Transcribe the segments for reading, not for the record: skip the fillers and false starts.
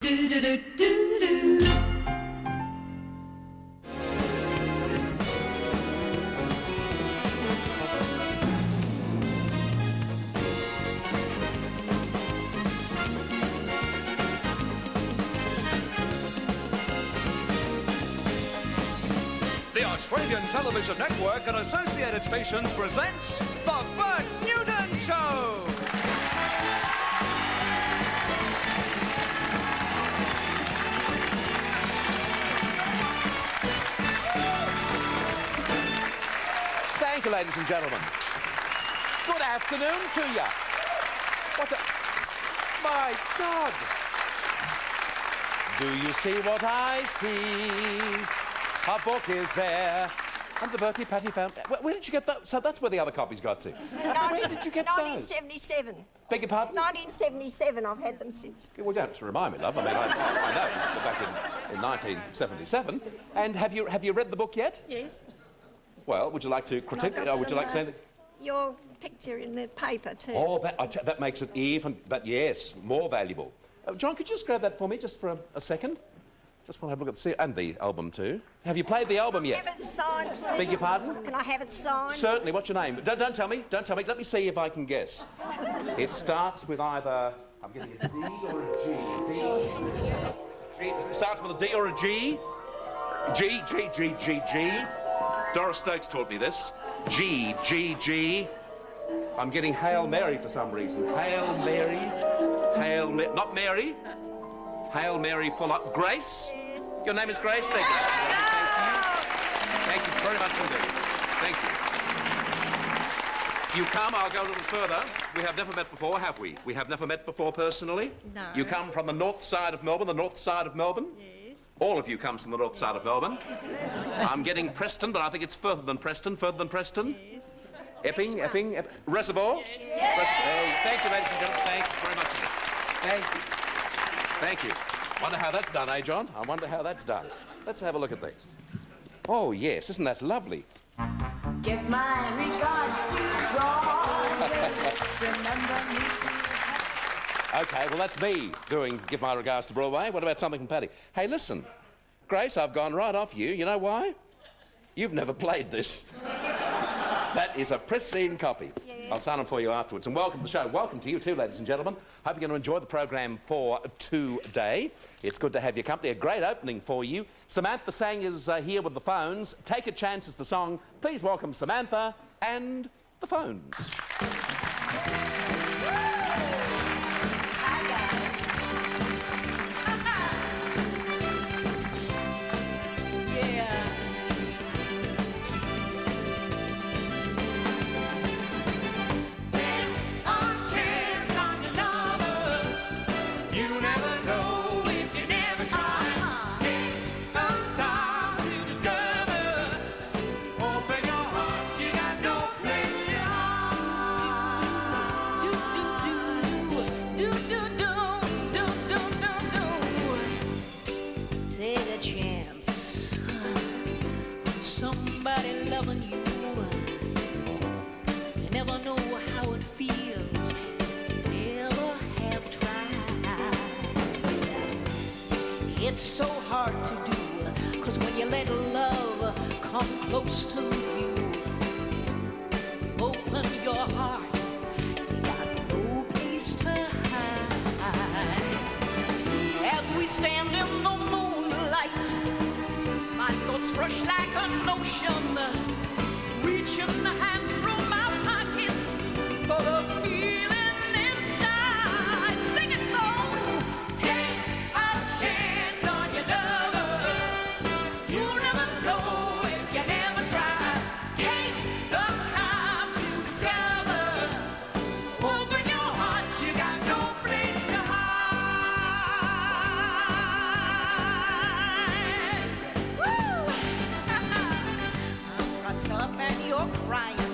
The Australian Television Network and associated stations presents The Bert Newton Show! Thank you, ladies and gentlemen. Good afternoon to you. What's up? My God. Do you see what I see? A book is there. And the Bertie Patty found... Where did you get that? So that's where the other copies got to. Where did you get those? 1977. Beg your pardon? 1977. I've had them since. Well, you don't have to remind me, love. I mean, I know. It was back in 1977. And have you read the book yet? Yes. Well, would you like to critique it? Would you like to say that? Your picture in the paper, too. Oh, that makes it even... But yes, more valuable. John, could you just grab that for me just for a second? Just want to have a look at the... And the album, too. Have you played the album yet? Can I have it signed, please? Beg your pardon? Can I have it signed? Certainly. What's your name? Don't tell me. Don't tell me. Let me see if I can guess. It starts with either... I'm getting a D or a G. It starts with a D or a G. G. Doris Stokes taught me this. G. I'm getting Hail Mary for some reason. Hail Mary. Not Mary. Hail Mary full up. Grace? Yes. Your name is Grace? Thank you. Thank you very much indeed. Thank you. You come, I'll go a little further. We have never met before, have we? We have never met before personally? No. You come from the north side of Melbourne, Yes. All of you come from the north side of Melbourne. I'm getting Preston, but I think it's further than Preston. Yes. Epping. Reservoir? Yes. Thank you, ladies and gentlemen. Thank you very much indeed. Thank you. Wonder how that's done, eh, John? I wonder how that's done. Let's have a look at these. Oh, yes. Isn't that lovely? Give my regards to Broadway. Remember me. OK, well, that's me doing Give My Regards to Broadway. What about something from Paddy? Hey, listen. Grace, I've gone right off you. You know why? You've never played this. That is a pristine copy. Yes. I'll sign them for you afterwards. And welcome to the show. Welcome to you too, ladies and gentlemen. Hope you're going to enjoy the program for today. It's good to have your company. A great opening for you. Samantha Sang is here with the phones. Take a Chance is the song. Please welcome Samantha and the phones. Somebody loving you. You never know how it feels. Never have tried. It's so hard to do, 'cause when you let love come close to you, open your heart, you got no place to hide. As we stand in the moonlight, my thoughts rush like an ocean, reaching the hands through my pockets for the feeling inside. Sing it, though. Take a chance on your lover. You'll never know if you never try. Take the time to discover. Open your heart, you got no place to hide. Woo! I'm crushed up and you're crying.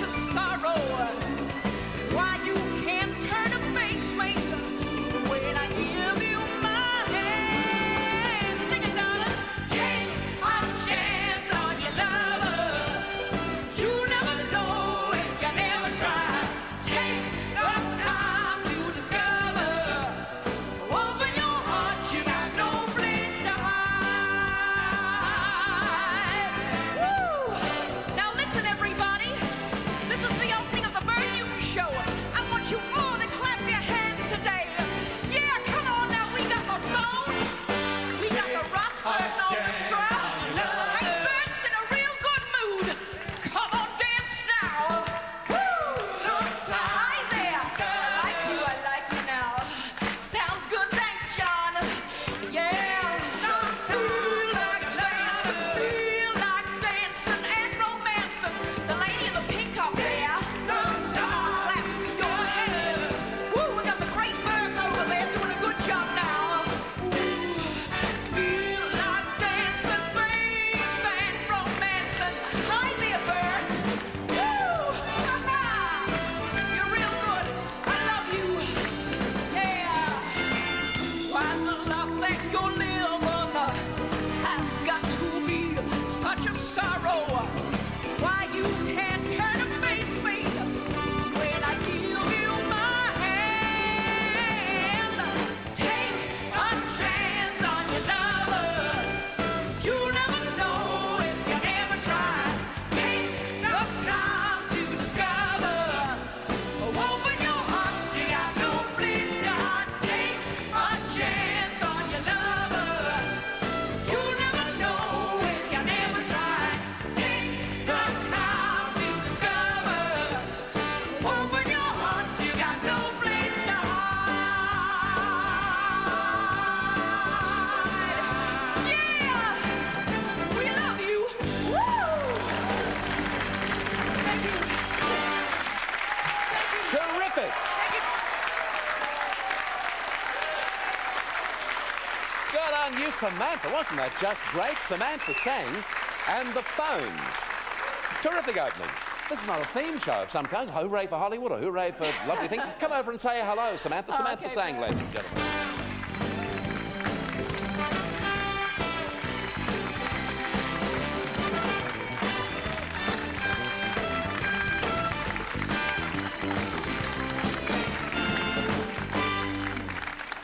a sorrow. Why you can't turn to face me when I give you my hand. Sing it, darling. Take a chance on your lover. You never know if you never try. Take the time to discover. Open your heart, you got no place to hide. Woo! Now listen, everybody. This is the opening of the Bert Newton Show. I want you all to clap your hands today. Yeah, come on now. We got the phones. We got the roster and orchestra. Hey, Bert's in a real good mood. Come on, dance now. Woo! Hi there. I like you now. Sounds good, thanks, John. Yeah. Feel like dancing and romancing. The lady in the pink up there. Clap your hands. Woo, we got the great Bert over there doing a good job now. Feel like dancing, babe, and romancing. Hi there, Bert. Woo, you're real good. I love you. Yeah. Why the love that you're living has got to be such a sorrow? Why you can't turn to face me when I give you my hand? Take a chance on your lover. You never know if you never try. Take the time to discover. Open your heart, you got no place to hide. Take a chance on your lover. You never know if you never try. Take the time to discover. Open your heart, you got no place to hide. Yeah, we love you. Woo! Thank you. Terrific. Good on you, Samantha. Wasn't that just great? Samantha sang, and the phones. Terrific opening. This is not a theme show of some kind. Hooray for Hollywood or hooray for lovely thing. Come over and say hello, Samantha. Samantha okay, sang, Bert. ladies and gentlemen.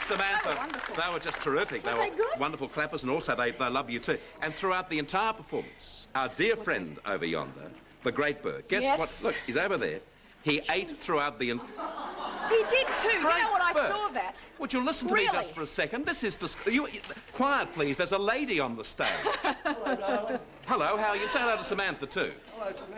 Samantha, wonderful. they were just terrific. They Were were they good? wonderful clappers, and also they love you too. And throughout the entire performance, our dear friend over yonder, the great Bert, guess Yes. what? Look, he's over there. He ate throughout the... He did too. You know what? I Bert, saw that. Would you listen to me Really? just for a second? This is... Quiet, please. There's a lady on the stage. Hello, how are you? Say hello to Samantha too.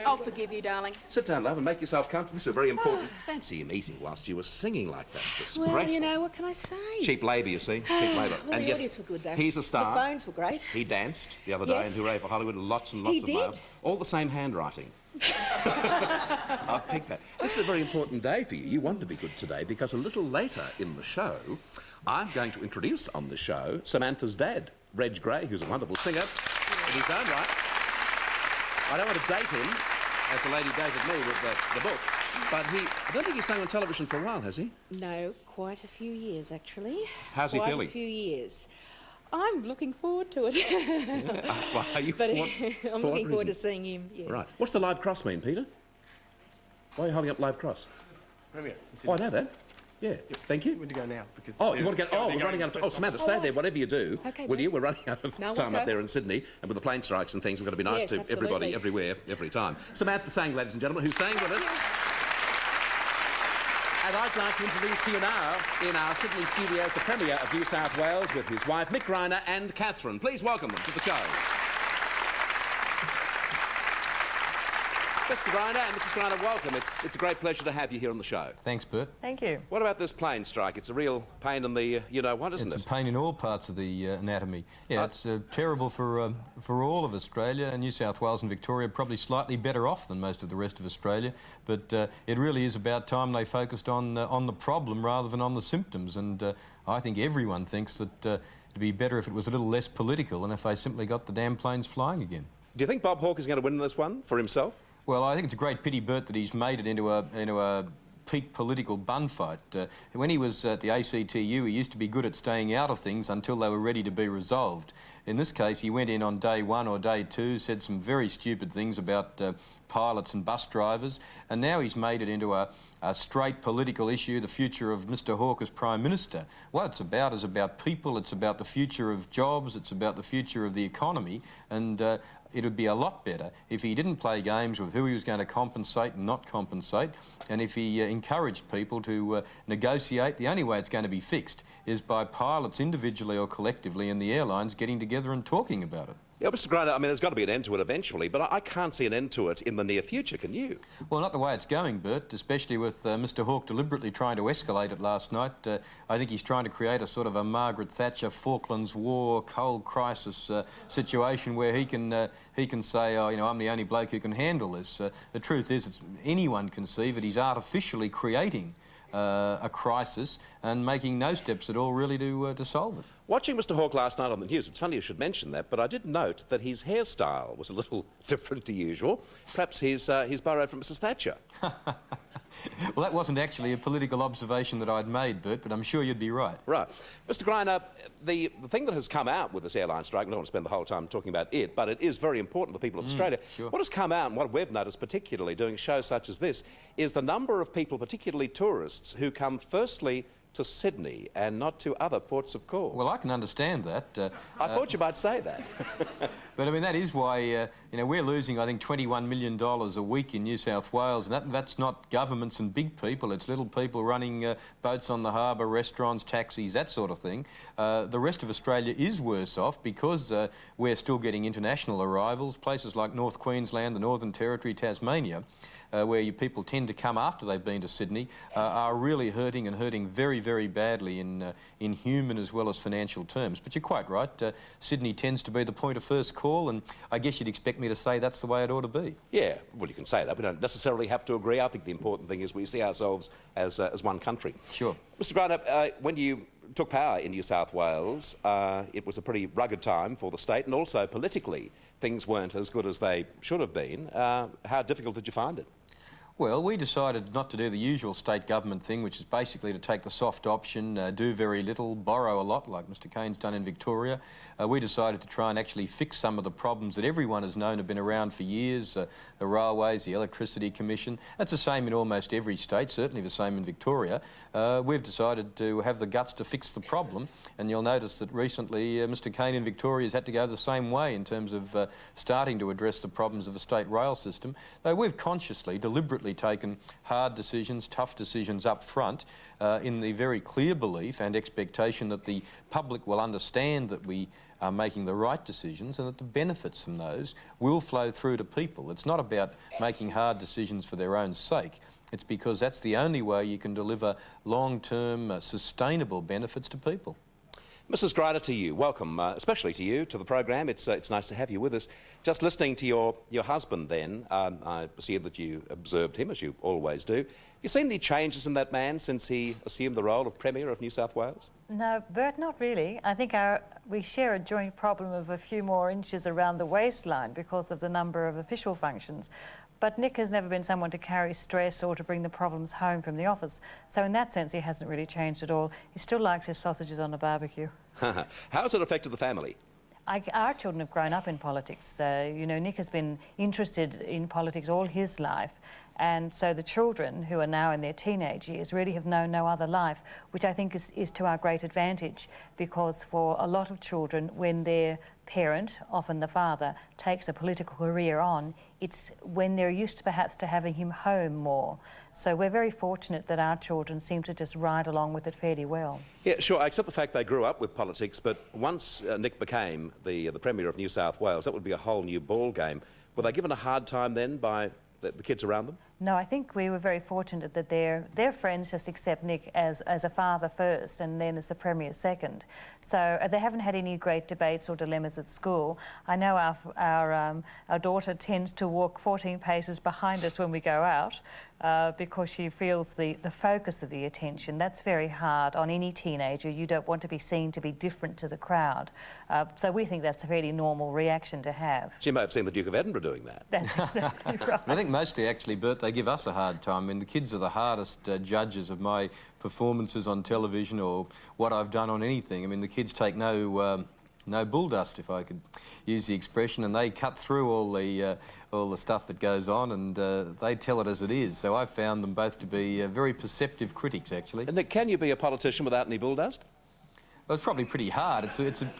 I'll forgive you, darling. Sit down, love, and make yourself comfortable. This is a very important... Fancy him eating whilst you were singing like that. Disgraceful. Well, you know, what can I say? Cheap labour, you see. Cheap labour. Well, the yet audience were good, though. He's a star. The phones were great. He danced the other day Yes. in Hooray for Hollywood, lots and lots He of did. love. All the same handwriting. I've picked that. This is a very important day for you. You want to be good today because a little later in the show, I'm going to introduce on the show Samantha's dad, Reg Gray, who's a wonderful singer in his own right. I don't want to date him as the lady dated me with the book, but I don't think he's sung on television for a while, has he? No, quite a few years, actually. How's he quite feeling? A few years. I'm looking forward to it. Why are you But for what- I'm for what looking forward to reason? seeing him. Yeah. Right. What's the live cross mean, Peter? Why are you holding up live cross? Premier, Oh, I know that. Yeah. Thank you. we need to go now because. Oh, you want to go? Oh, we're running out of... Oh, Samantha, stay there, whatever you do. Okay, Will mate. you? We're running out of No, time we'll up go. there in Sydney, and with the plane strikes and things, we've got to be nice Yes, to everybody, absolutely. everywhere, every time. Samantha sang, ladies and gentlemen, who's staying with us. And I'd like to introduce to you now, in our Sydney studios, the Premier of New South Wales with his wife, Mick Greiner and Catherine. Please welcome them to the show. Mr. Greiner and Mrs. Greiner, welcome. It's a great pleasure to have you here on the show. Thanks, Bert. Thank you. What about this plane strike? It's a real pain in the, you-know-what, isn't It's it? a pain in all parts of the anatomy. Yeah, it's terrible for all of Australia, and New South Wales and Victoria are probably slightly better off than most of the rest of Australia. But it really is about time they focused on the problem rather than on the symptoms. And I think everyone thinks that it'd be better if it was a little less political and if they simply got the damn planes flying again. Do you think Bob Hawke is going to win this one for himself? Well, I think it's a great pity, Bert, that he's made it into a peak political bun fight. When he was at the ACTU, he used to be good at staying out of things until they were ready to be resolved. In this case, he went in on day one or day two, said some very stupid things about pilots and bus drivers, and now he's made it into a straight political issue, the future of Mr Hawke as Prime Minister. What it's about is about people, it's about the future of jobs, it's about the future of the economy, and it would be a lot better if he didn't play games with who he was going to compensate and not compensate, and if he encouraged people to negotiate. The only way it's going to be fixed is by pilots individually or collectively and the airlines getting together and talking about it. Yeah, Mr Grinder, I mean, there's got to be an end to it eventually, but I can't see an end to it in the near future, can you? Well, not the way it's going, Bert, especially with Mr Hawke deliberately trying to escalate it last night. I think he's trying to create a sort of a Margaret Thatcher, Falklands War, cold crisis situation where he can say, oh, you know, I'm the only bloke who can handle this. The truth is, anyone can see that he's artificially creating a crisis and making no steps at all really to solve it. Watching Mr Hawke last night on the news, it's funny you should mention that, but I did note that his hairstyle was a little different to usual. Perhaps he's borrowed from Mrs Thatcher. Well, that wasn't actually a political observation that I'd made, Bert, but I'm sure you'd be right. Right. Mr Greiner, the thing that has come out with this airline strike, I don't want to spend the whole time talking about it, but it is very important to the people of Australia. Sure. What has come out, and what we've noticed particularly doing shows such as this, is the number of people, particularly tourists, who come firstly to Sydney and not to other ports of call. Well, I can understand that. I thought you might say that. But I mean, that is why, you know, we're losing, I think, $21 million a week in New South Wales, and that's not governments and big people, it's little people running boats on the harbour, restaurants, taxis, that sort of thing. The rest of Australia is worse off because we're still getting international arrivals. Places like North Queensland, the Northern Territory, Tasmania, where people tend to come after they've been to Sydney, are really hurting, and hurting very, very badly in human as well as financial terms. But you're quite right, Sydney tends to be the point of first call, and I guess you'd expect me to say that's the way it ought to be. Yeah, well, you can say that. We don't necessarily have to agree. I think the important thing is we see ourselves as one country. Sure. Mr Greiner, when you took power in New South Wales, it was a pretty rugged time for the state, and also politically things weren't as good as they should have been. How difficult did you find it? Well, we decided not to do the usual state government thing, which is basically to take the soft option, do very little, borrow a lot, like Mr Kane's done in Victoria. We decided to try and actually fix some of the problems that everyone has known have been around for years, the railways, the Electricity Commission. That's the same in almost every state, certainly the same in Victoria. We've decided to have the guts to fix the problem, and you'll notice that recently Mr Kane in Victoria has had to go the same way in terms of starting to address the problems of the state rail system. Though we've consciously, deliberately taken hard decisions, tough decisions up front, in the very clear belief and expectation that the public will understand that we are making the right decisions and that the benefits from those will flow through to people. It's not about making hard decisions for their own sake. It's because that's the only way you can deliver long-term, sustainable benefits to people. Mrs Grider, to you, welcome, especially to you, to the program. It's nice to have you with us. Just listening to your husband then, I see that you observed him, as you always do. Have you seen any changes in that man since he assumed the role of Premier of New South Wales? No, Bert, not really. I think we share a joint problem of a few more inches around the waistline because of the number of official functions. But Nick has never been someone to carry stress or to bring the problems home from the office. So in that sense, he hasn't really changed at all. He still likes his sausages on a barbecue. How has it affected the family? Our children have grown up in politics. You know, Nick has been interested in politics all his life. And so the children, who are now in their teenage years, really have known no other life, which I think is to our great advantage, because for a lot of children, when their parent, often the father, takes a political career on, it's when they're used to perhaps to having him home more. So we're very fortunate that our children seem to just ride along with it fairly well. Yeah, sure, I accept the fact they grew up with politics, but once Nick became the Premier of New South Wales, that would be a whole new ball game. Were they given a hard time then by the kids around them? No, I think we were very fortunate that their friends just accept Nick as a father first and then as the Premier second. So they haven't had any great debates or dilemmas at school. I know our daughter tends to walk 14 paces behind us when we go out because she feels the focus of the attention. That's very hard on any teenager. You don't want to be seen to be different to the crowd. So we think that's a fairly normal reaction to have. She may have seen the Duke of Edinburgh doing that. That's exactly right. I think mostly, actually, Bert, they give us a hard time. I mean, the kids are the hardest judges of my performances on television or what I've done on anything. I mean, the kids take no bull dust, if I could use the expression, and they cut through all the stuff that goes on, and they tell it as it is. So I've found them both to be very perceptive critics, actually. And Nick, can you be a politician without any bull dust? Well, it's probably pretty hard.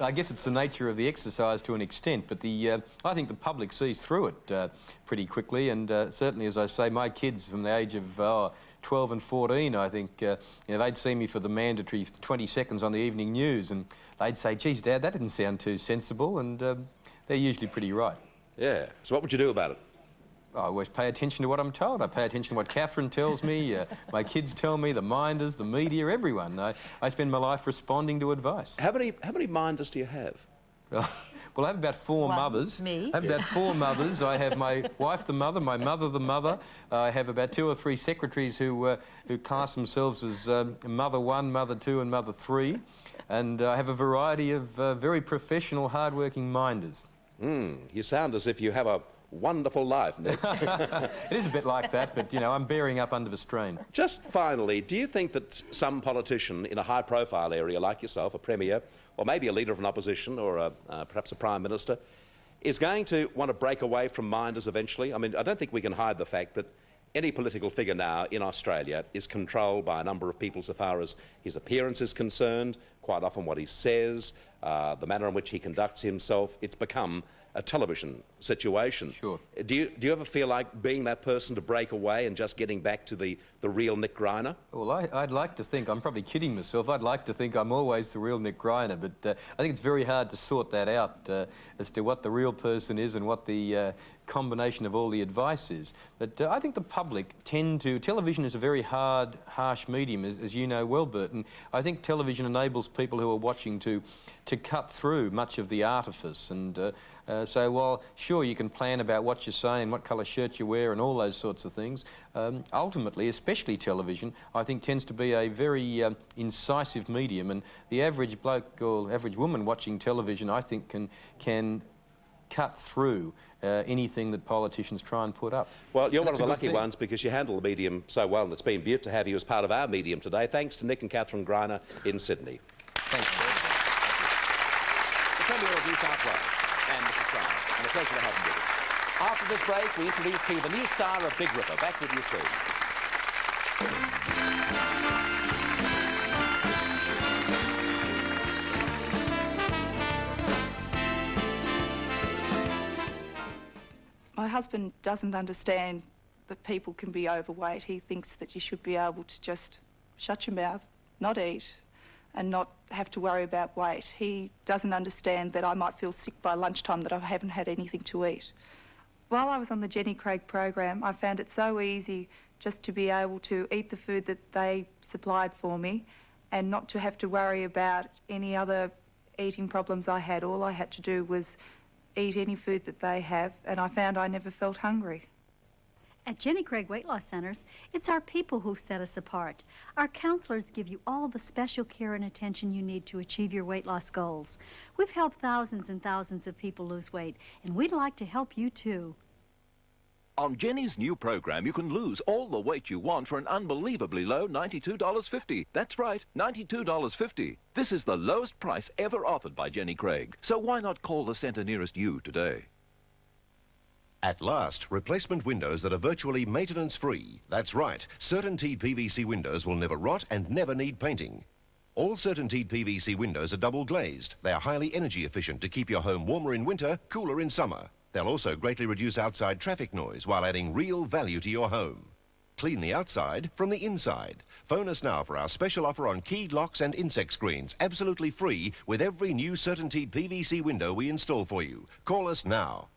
I guess it's the nature of the exercise to an extent, but I think the public sees through it pretty quickly, and certainly, as I say, my kids from the age of 12 and 14, I think, they'd see me for the mandatory 20 seconds on the evening news, and they'd say, geez, Dad, that didn't sound too sensible, and they're usually pretty right. Yeah. So what would you do about it? I always pay attention to what I'm told. I pay attention to what Catherine tells me, my kids tell me, the minders, the media, everyone. I spend my life responding to advice. How many minders do you have? Well, I have about four mothers. Me. I have about four mothers. I have my wife, the mother, my mother, the mother. I have about 2 or 3 secretaries who class themselves as Mother 1, Mother 2 and Mother 3. And I have a variety of very professional, hard-working minders. You sound as if you have a wonderful life, Nick. It is a bit like that, but, I'm bearing up under the strain. Just finally, do you think that some politician in a high-profile area like yourself, a Premier, or maybe a leader of an opposition, or perhaps a Prime Minister, is going to want to break away from minders eventually? I mean, I don't think we can hide the fact that any political figure now in Australia is controlled by a number of people so far as his appearance is concerned, quite often what he says, the manner in which he conducts himself. It's become a television situation. Sure. Do you ever feel like being that person to break away and just getting back to the real Nick Greiner? Well, I'd like to think, I'm probably kidding myself, I'd like to think I'm always the real Nick Greiner, but I think it's very hard to sort that out as to what the real person is and what the combination of all the advice is. But I think the public tend to... Television is a very hard, harsh medium, as you know well, Bert, and I think television enables people who are watching to cut through much of the artifice. And so while, sure, you can plan about what you say and what colour shirt you wear and all those sorts of things, ultimately, especially television, I think tends to be a very incisive medium, and the average bloke or average woman watching television, I think, can cut through anything that politicians try and put up. Well, you're one of That's the a good lucky thing. ones because you handle the medium so well, and it's been beautiful to have you as part of our medium today. Thanks to Nick and Catherine Greiner in Sydney. Thanks, Bert. The Premier of New South Wales and Mrs. Greiner, and a pleasure to have them with us. After this break, we introduce to you the new star of Big Ripper. Back with you soon. My husband doesn't understand that people can be overweight. He thinks that you should be able to just shut your mouth, not eat, and not have to worry about weight. He doesn't understand that I might feel sick by lunchtime, that I haven't had anything to eat. While I was on the Jenny Craig program, I found it so easy just to be able to eat the food that they supplied for me and not to have to worry about any other eating problems I had. All I had to do was eat any food that they have, and I found I never felt hungry. At Jenny Craig Weight Loss Centers, it's our people who set us apart. Our counselors give you all the special care and attention you need to achieve your weight loss goals. We've helped thousands and thousands of people lose weight, and we'd like to help you too. On Jenny's new program, you can lose all the weight you want for an unbelievably low $92.50. That's right, $92.50. This is the lowest price ever offered by Jenny Craig. So why not call the centre nearest you today? At last, replacement windows that are virtually maintenance-free. That's right, CertainTeed PVC windows will never rot and never need painting. All CertainTeed PVC windows are double glazed. They are highly energy efficient to keep your home warmer in winter, cooler in summer. They'll also greatly reduce outside traffic noise while adding real value to your home. Clean the outside from the inside. Phone us now for our special offer on keyed locks and insect screens, absolutely free with every new CertainTeed PVC window we install for you. Call us now.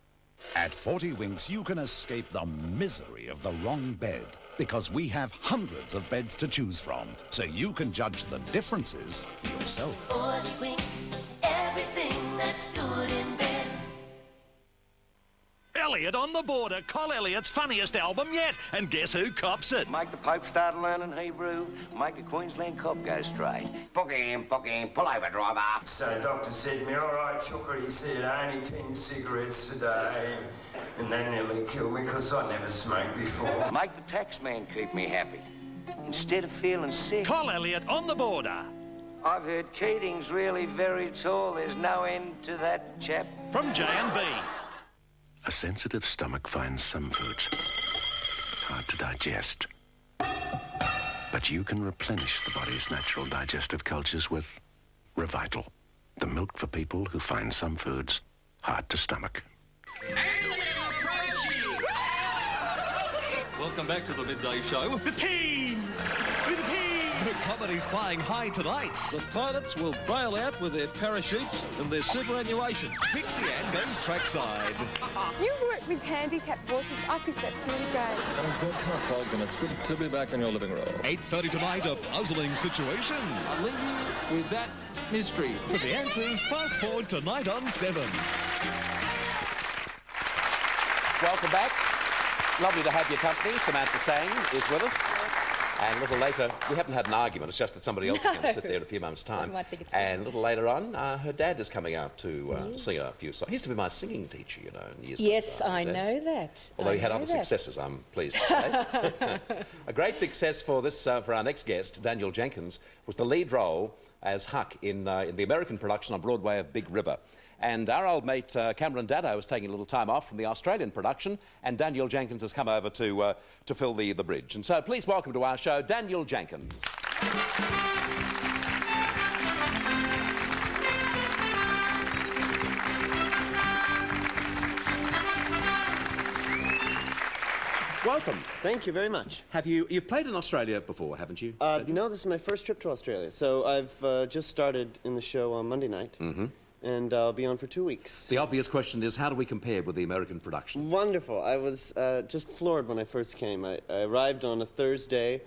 At 40 Winks, you can escape the misery of the wrong bed because we have hundreds of beds to choose from, so you can judge the differences for yourself. 40 Winks, everything that's good in beds. Elliot on the Border, Col Elliott's funniest album yet, and guess who cops it? Make the Pope start learning Hebrew, make a Queensland cop go straight. Book him, pull over, driver. So doctor said to me, all right, Chucker, he said, only 10 cigarettes a day. And that nearly killed me because I never smoked before. Make the tax man keep me happy, instead of feeling sick. Col Elliott on the Border. I've heard Keating's really very tall. There's no end to that chap. From J&B. A sensitive stomach finds some foods hard to digest. But you can replenish the body's natural digestive cultures with Revital, the milk for people who find some foods hard to stomach. Welcome back to the midday show. The King! With the King! The comedy's flying high tonight. The pilots will bail out with their parachutes and their superannuation. Pixie Ann goes trackside. You work with handicapped horses. I think that's really great. Don't talk, and it's good to be back in your living room. 8:30 tonight, a puzzling situation. I'll leave you with that mystery. For the answers, fast forward tonight on 7. Welcome back. Lovely to have your company. Samantha Sang is with us. And a little later, we haven't had an argument, it's just that somebody else is going to sit there in a few moments' time. And a little later on, her dad is coming out to sing a few songs. He used to be my singing teacher, you know. Yes, I know that. Although he had other successes, I'm pleased to say. A great success for for our next guest, Daniel Jenkins, was the lead role as Huck in the American production on Broadway of Big River. And our old mate Cameron Daddo is taking a little time off from the Australian production, and Daniel Jenkins has come over to fill the bridge. And so please welcome to our show, Daniel Jenkins. Welcome. Thank you very much. You've played in Australia before, haven't you? No, this is my first trip to Australia. So I've just started in the show on Monday night. Mm-hmm. And I'll be on for 2 weeks. The obvious question is, how do we compare with the American production? Wonderful. I was just floored when I first came. I arrived on a Thursday,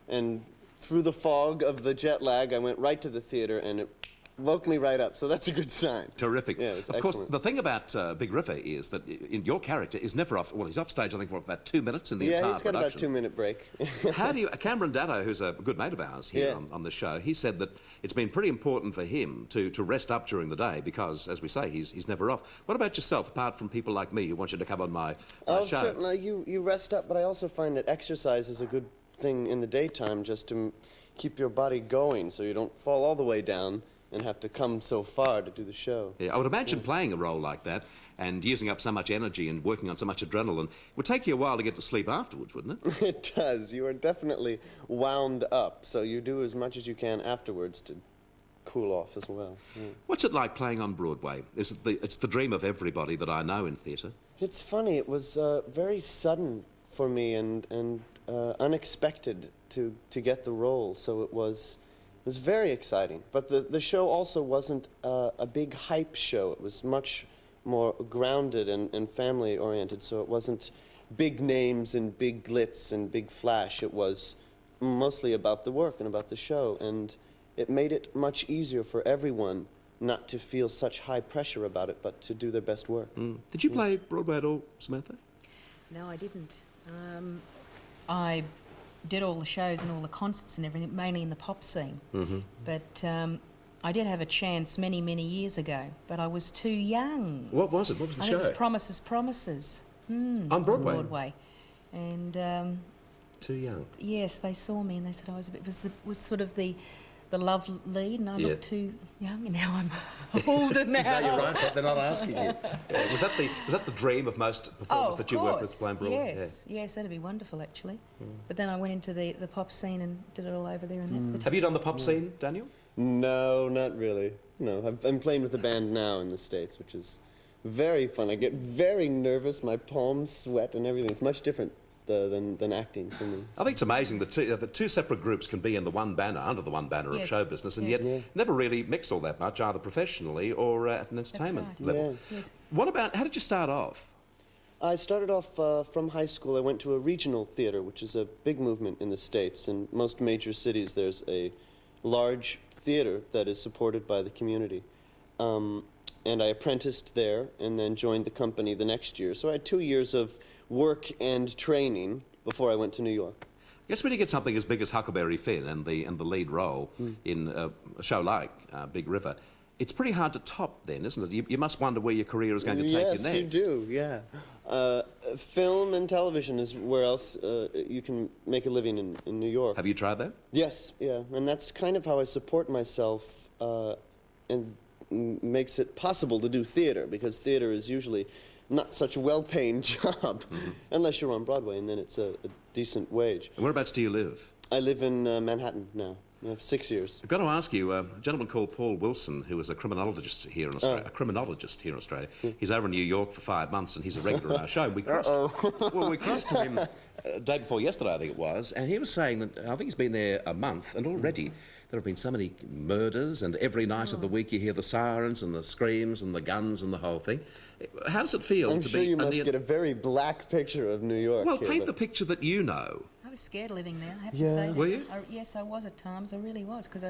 and through the fog of the jet lag, I went right to the theater, and it woke me right up, so that's a good sign. Terrific. Yeah, it's of excellent. course, the thing about Big River is that your character is never off. Well, he's off stage, I think, for about 2 minutes in the entire production. Yeah, he's got about a 2-minute break. How do you... Cameron Daddo, who's a good mate of ours here on the show, he said that it's been pretty important for him to rest up during the day because, as we say, he's never off. What about yourself, apart from people like me who want you to come on my show? Certainly, you rest up, but I also find that exercise is a good thing in the daytime just to keep your body going so you don't fall all the way down and have to come so far to do the show. Yeah, I would imagine playing a role like that and using up so much energy and working on so much adrenaline would take you a while to get to sleep afterwards, wouldn't it? It does. You are definitely wound up, so you do as much as you can afterwards to cool off as well. Yeah. What's it like playing on Broadway? It's the dream of everybody that I know in theatre. It's funny. It was very sudden for me and unexpected to get the role, so it was very exciting. But the show also wasn't a big hype show. It was much more grounded and family-oriented, so it wasn't big names and big glitz and big flash. It was mostly about the work and about the show, and it made it much easier for everyone not to feel such high pressure about it, but to do their best work. Did you play Broadway at all, Samantha? No, I didn't. I did all the shows and all the concerts and everything, mainly in the pop scene. Mm-hmm. But I did have a chance many, many years ago, but I was too young. What was it? What was the I show? think it was Promises, Promises. On Broadway? And... too young? Yes, they saw me and they said I was a bit... It was sort of the love lead, and I looked too young, and now I'm older now. No, you're right, but they're not asking you. Yeah. Was that the dream of most performers that you work with playing Broadway? Yes, that'd be wonderful, actually. But then I went into the pop scene and did it all over there. And Have you done the pop scene, Daniel? No, not really. No, I'm playing with the band now in the States, which is very fun. I get very nervous, my palms sweat and everything. It's much different than acting for me. I think it's amazing that the two separate groups can be in the one banner, under the one banner of show business, and yet never really mix all that much, either professionally or at an entertainment level. Yes. What about, how did you start off? I started off from high school. I went to a regional theater, which is a big movement in the States. In most major cities, there's a large theater that is supported by the community. And I apprenticed there and then joined the company the next year. So I had 2 years of work and training before I went to New York. I guess when you get something as big as Huckleberry Finn and the lead role in a show like Big River, it's pretty hard to top then, isn't it? You must wonder where your career is going to take you next. Yes, you do, yeah. Film and television is where else you can make a living in New York. Have you tried that? Yes, yeah. And that's kind of how I support myself and makes it possible to do theater, because theater is usually not such a well-paying job, unless you're on Broadway, and then it's a decent wage. And whereabouts do you live? I live in Manhattan now. I have 6 years. I've got to ask you, a gentleman called Paul Wilson, who is a criminologist here in Australia. He's over in New York for 5 months, and he's a regular on our show. We crossed, well, we crossed to him day before yesterday, I think it was, and he was saying that I think he's been there a month, and already there have been so many murders, and every night of the week you hear the sirens and the screams and the guns and the whole thing. How does it feel I'm to sure be... you must get a very black picture of New York. Well, here, paint the picture that you know. I was scared living there, I have Yeah. to say. Were you? Yes, I was at times. I really was, because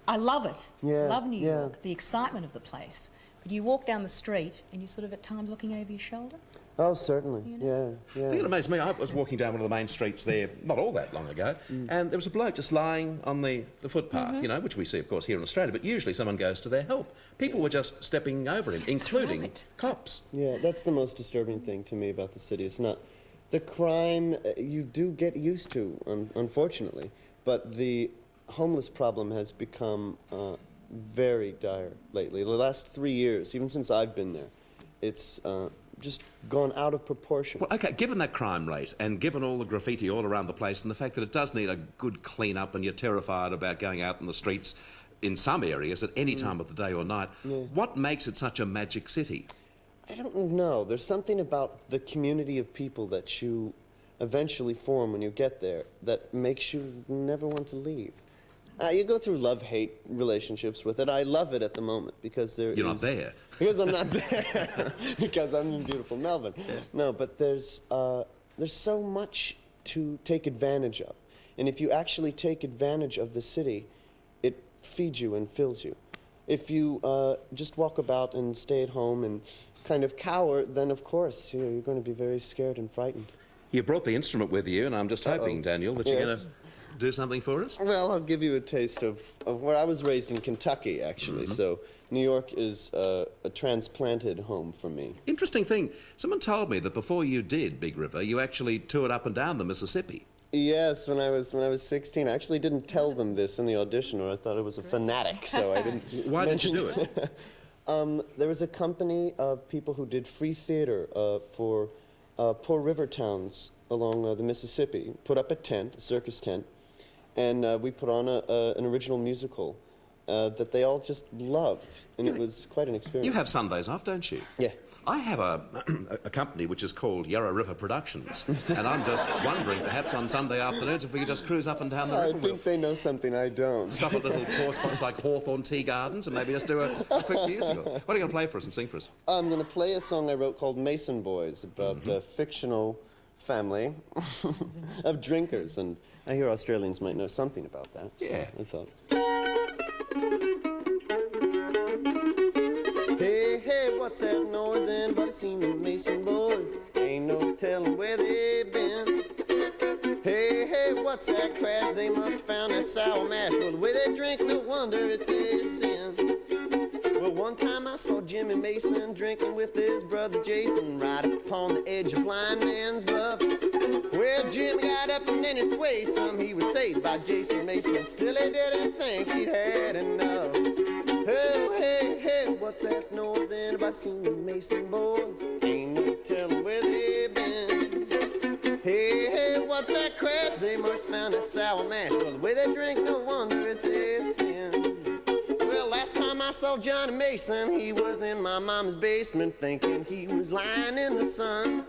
I love it. Yeah, Love New yeah. York, the excitement of the place. But you walk down the street and you're sort of at times looking over your shoulder. Oh, certainly. Yeah, yeah. I think it amazed me. I was walking down one of the main streets there not all that long ago, and there was a bloke just lying on the footpath, you know, which we see, of course, here in Australia, but usually someone goes to their help. People were just stepping over him, including cops. Yeah, that's the most disturbing thing to me about the city. It's not the crime you do get used to, unfortunately, but the homeless problem has become very dire lately. The last 3 years, even since I've been there, it's just gone out of proportion. Well, OK, given that crime rate and given all the graffiti all around the place and the fact that it does need a good clean-up and you're terrified about going out in the streets in some areas at any time of the day or night, what makes it such a magic city? I don't know. There's something about the community of people that you eventually form when you get there that makes you never want to leave. You go through love-hate relationships with it. I love it at the moment because You're not there. Because I'm not there. Because I'm in beautiful Melbourne. No, but there's so much to take advantage of. And if you actually take advantage of the city, it feeds you and fills you. If you just walk about and stay at home and kind of cower, then of course you're going to be very scared and frightened. You brought the instrument with you, and I'm just hoping, Daniel, that you're going to do something for us? Well, I'll give you a taste of where I was raised in Kentucky, actually. So New York is a transplanted home for me. Interesting thing. Someone told me that before you did Big River, you actually toured up and down the Mississippi. Yes, when I was 16. I actually didn't tell them this in the audition, or I thought I was a fanatic, so I didn't. Why did you do it? There was a company of people who did free theater for poor river towns along the Mississippi. Put up a tent, a circus tent, and we put on an original musical that they all just loved, and it was quite an experience. You have Sundays off, don't you? Yeah. I have a company which is called Yarra River Productions, and I'm just wondering, perhaps on Sunday afternoons, if we could just cruise up and down the river. I think they know something I don't. Stop at little poor spots like Hawthorne Tea Gardens and maybe just do a quick musical. What are you going to play for us and sing for us? I'm going to play a song I wrote called Mason Boys, about a fictional family of drinkers, and I hear Australians might know something about that. Yeah. So I thought. Hey, hey, what's that noise? Anybody seen the Mason Boys? Ain't no telling where they've been. Hey, hey, what's that crash? They must have found that sour mash. Well, the way they drink, no wonder it's a sin. Well, one time I saw Jimmy Mason drinking with his brother Jason right upon the edge of Blind Man's Bluff. Well, Jim got up and then he swayed some. He was saved by Jason Mason. Still, he didn't think he'd had enough. Oh, hey, hey, what's that noise? Anybody seen the Mason Boys? Ain't no telling where they've been. Hey, hey, what's that crash? They must have found that sour mash. Well, the way they drink, no wonder it's a sin. Well, last time I saw Johnny Mason, he was in my mama's basement thinking he was lying in the sun.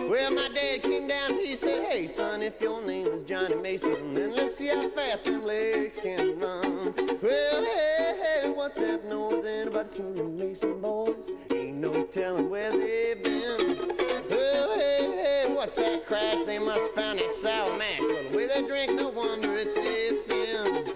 Well, my dad came down and he said, hey, son, if your name is Johnny Mason, then let's see how fast them legs can run. Well, hey, hey, what's that noise? Anybody seen the Mason Boys? Ain't no no telling where they've been. Oh, hey, hey, what's that crash? They must have found that sour mash. Well, the way they drink, no wonder it's a sin.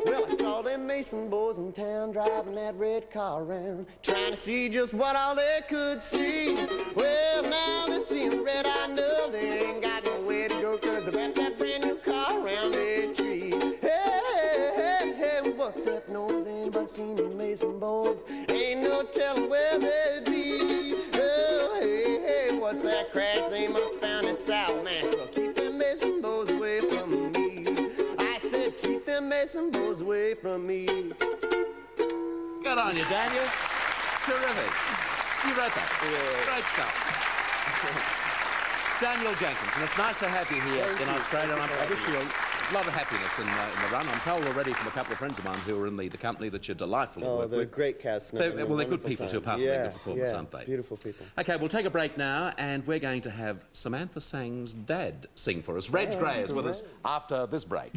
Well, I saw them Mason boys in town driving that red car around, trying to see just what all they could see. Well, now they're seeing red, I know they ain't got nowhere to go, 'cause they wrapped that brand new car around their tree. Hey, hey, hey, hey, what's that noise? Anybody seen the Mason boys? Ain't no telling where they'd be. Oh, hey, hey, what's that crash? They must have found that sour mash. Well, keep them Mason boys away from me. I said keep them Mason boys away from me. Good on you, Daniel. Terrific. You wrote that. Yeah. Great stuff. Daniel Jenkins, and it's nice to have you here in Australia. And I wish you a lot of happiness in the run. I'm told already from a couple of friends of mine who are in the company that you're delightful to work with. Oh, they're great cast. Well, they're good people too, apart from their good performance, aren't they? Beautiful people. Okay, we'll take a break now, and we're going to have Samantha Sang's dad sing for us. Reg Gray is with us after this break.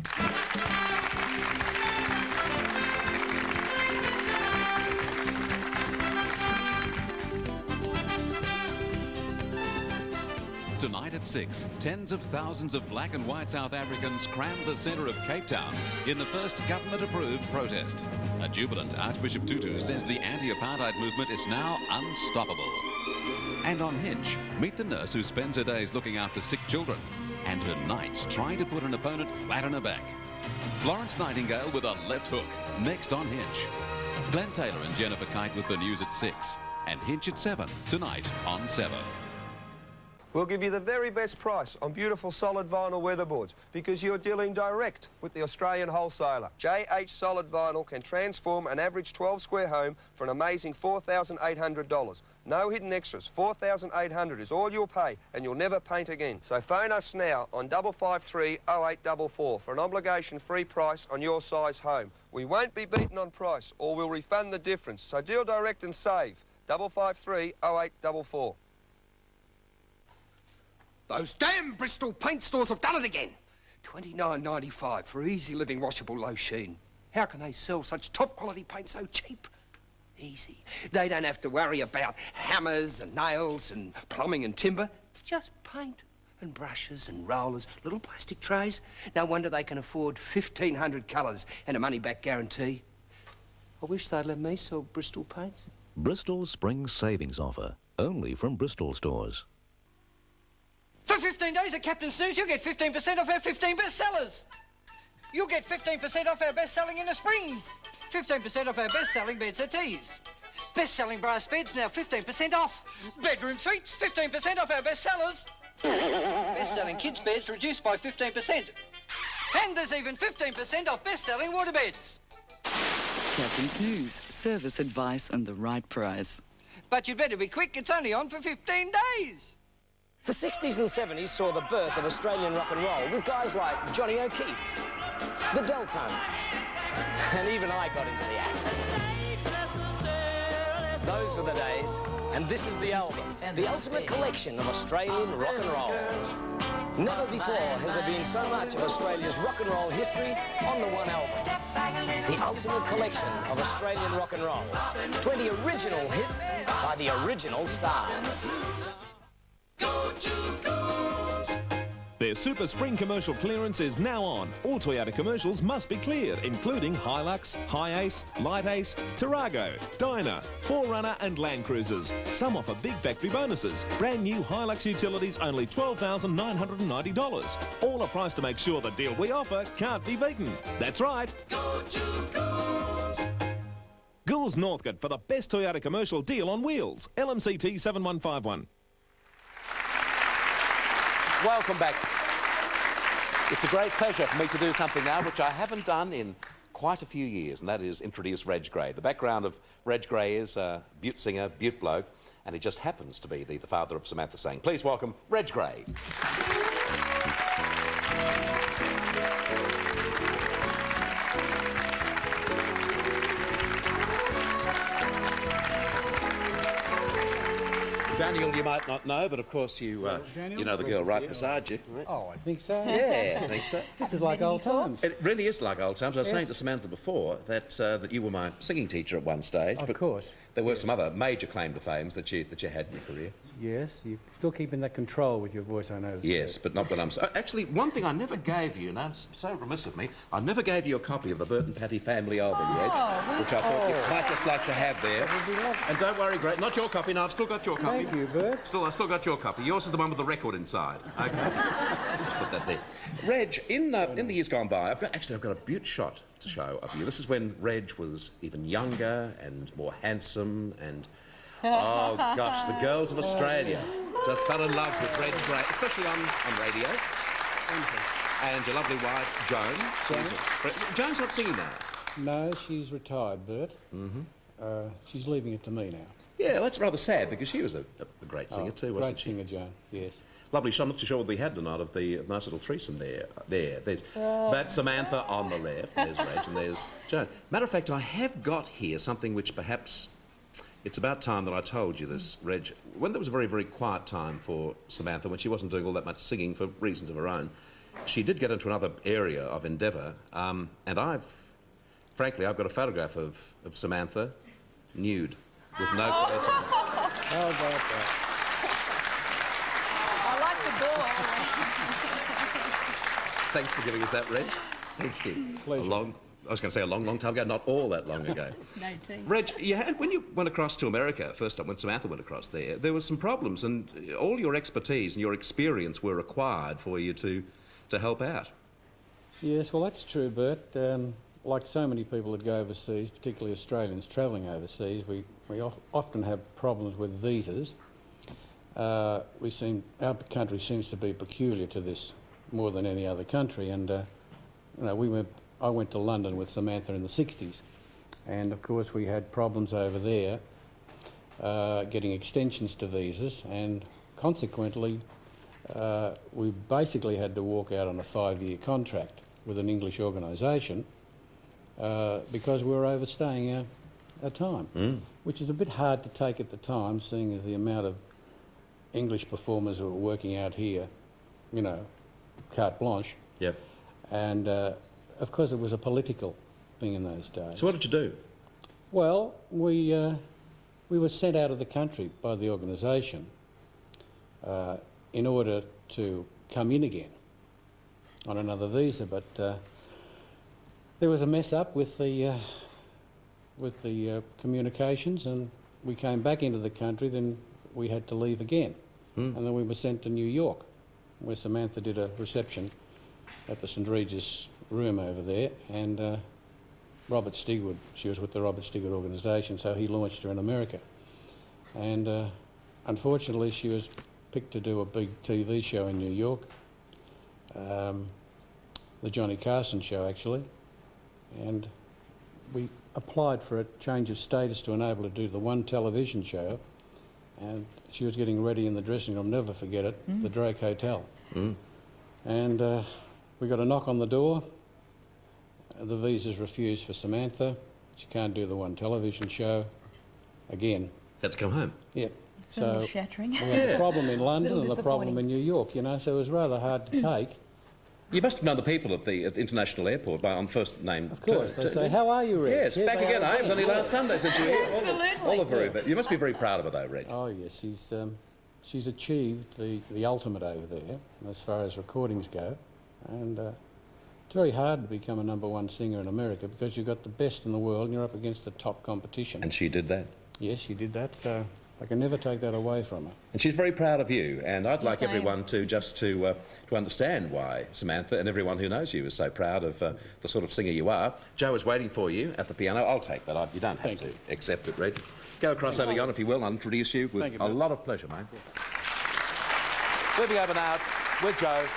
Tonight at 6, tens of thousands of black and white South Africans crammed the centre of Cape Town in the first government-approved protest. A jubilant Archbishop Tutu says the anti-apartheid movement is now unstoppable. And on Hinch, meet the nurse who spends her days looking after sick children and her nights trying to put an opponent flat on her back. Florence Nightingale with a left hook, next on Hinch. Glenn Taylor and Jennifer Kite with the news at 6. And Hinch at 7, tonight on 7. We'll give you the very best price on beautiful solid vinyl weatherboards because you're dealing direct with the Australian wholesaler. JH Solid Vinyl can transform an average 12-square home for an amazing $4,800. No hidden extras. $4,800 is all you'll pay and you'll never paint again. So phone us now on 553 0844 for an obligation-free price on your size home. We won't be beaten on price or we'll refund the difference. So deal direct and save. 553 0844. Those damn Bristol paint stores have done it again. $29.95 for easy living washable low sheen. How can they sell such top quality paint so cheap? Easy. They don't have to worry about hammers and nails and plumbing and timber. Just paint and brushes and rollers, little plastic trays. No wonder they can afford 1,500 colours and a money-back guarantee. I wish they'd let me sell Bristol paints. Bristol Spring Savings Offer, only from Bristol stores. For 15 days at Captain Snooze, you'll get 15% off our 15 bestsellers. You'll get 15% off our best-selling Inner Springs. 15% off our best-selling bed settees. Best-selling brass beds, now 15% off. Bedroom suites, 15% off our bestsellers. Best-selling kids' beds reduced by 15%. And there's even 15% off best-selling waterbeds. Captain Snooze, service advice and the right price. But you'd better be quick, it's only on for 15 days. The 60s and 70s saw the birth of Australian rock and roll with guys like Johnny O'Keefe, the Deltones, and even I got into the act. Those were the days, and this is the album, the ultimate collection of Australian rock and roll. Never before has there been so much of Australia's rock and roll history on the one album. The ultimate collection of Australian rock and roll. 20 original hits by the original stars. Go to Goons! Their Super Spring Commercial clearance is now on. All Toyota commercials must be cleared, including Hilux, Hi-Ace, Light Ace, Tarago, Dyna, 4Runner and Land Cruisers. Some offer big factory bonuses. Brand new Hilux utilities only $12,990. All are priced to make sure the deal we offer can't be beaten. That's right. Go to Goons! Goulds Northcote for the best Toyota commercial deal on wheels. LMCT 7151. Welcome back. It's a great pleasure for me to do something now which I haven't done in quite a few years, and that is introduce Reg Gray. The background of Reg Gray is a Butte singer, Butte bloke, and he just happens to be the father of Samantha Sang. Please welcome Reg Gray. Daniel, you might not know, but of course you know the girl right beside you. Oh, I think so. Yeah, I think so. This is like old times. It really is like old times. I was Yes. saying to Samantha before that you were my singing teacher at one stage. Of but course. There were some other major claim to fames that you had in your career. Yes, you're still keeping that control with your voice, I noticed. Yes, but not when I'm... Actually, one thing I never gave you, and it's so remiss of me, I never gave you a copy of the Bert and Patty family album, Reg, which I thought you might just like to have there. And don't worry, Greg, not your copy. No, I've still got your copy. Thank you, Bert. I've still got your copy. Yours is the one with the record inside. Okay. Let's put that there. Reg, in the years gone by, I've got a beaut shot to show of you. This is when Reg was even younger and more handsome and... Oh, gosh, the girls of Australia just fell in love with Reg Gray, especially on radio. And your lovely wife, Joan. Joan's not singing now. No, she's retired, Bert. Mm-hmm. She's leaving it to me now. Yeah, that's rather sad because she was a great singer too, wasn't she? Great singer, Joan, yes. Lovely shot. I'm not too sure what we had tonight of the nice little threesome there. There's that's Samantha on the left, there's Reg, and there's Joan. Matter of fact, I have got here something which perhaps... It's about time that I told you this, Reg. When there was a very, very quiet time for Samantha, when she wasn't doing all that much singing for reasons of her own, she did get into another area of endeavour, and frankly, I've got a photograph of Samantha nude, with no clothes on. How about that? I like the door. Thanks for giving us that, Reg. Thank you. Pleasure. I was going to say a long, long time ago, not all that long ago. 19. Reg, when you went across to America, first time when Samantha went across there were some problems, and all your expertise and your experience were required for you to help out. Yes, well, that's true, Bert. Like so many people that go overseas, particularly Australians travelling overseas, we often have problems with visas. Our country seems to be peculiar to this more than any other country, and I went to London with Samantha in the 60s, and of course we had problems over there getting extensions to visas, and consequently we basically had to walk out on a 5-year contract with an English organisation because we were overstaying our time, which is a bit hard to take at the time, seeing as the amount of English performers who were working out here, carte blanche. Yep. And of course, it was a political thing in those days. So what did you do? Well, we were sent out of the country by the organisation in order to come in again on another visa, but there was a mess up with the communications, and we came back into the country. Then we had to leave again, and then we were sent to New York, where Samantha did a reception at the St Regis room over there, and Robert Stigwood, she was with the Robert Stigwood organisation, so he launched her in America. And unfortunately she was picked to do a big TV show in New York, the Johnny Carson show actually, and we applied for a change of status to enable her to do the one television show, and she was getting ready in the dressing room, never forget it, the Drake Hotel. And we got a knock on the door. The visa's refused for Samantha. She can't do the one television show again. Had to come home. Yep. It's a little shattering. We had the problem in London Little and the problem in New York, so it was rather hard to take. You must have known the people at the international airport on first name. Of course, they say, "How are you, Reg?" Yes, back again. It was only last Sunday since you were here. Absolutely. Oliver, you must be very proud of her, though, Reg. Oh yes, she's achieved the ultimate over there as far as recordings go, and it's very hard to become a #1 singer in America because you've got the best in the world and you're up against the top competition. And she did that. Yes, she did that, so I can never take that away from her. And she's very proud of you, and I'd like everyone to understand why Samantha and everyone who knows you is so proud of the sort of singer you are. Joe is waiting for you at the piano. I'll take that. You don't have to accept it, Reg. Go across over yon, if you will. I'll introduce you with a lot of pleasure, mate. Moving over now with Joe,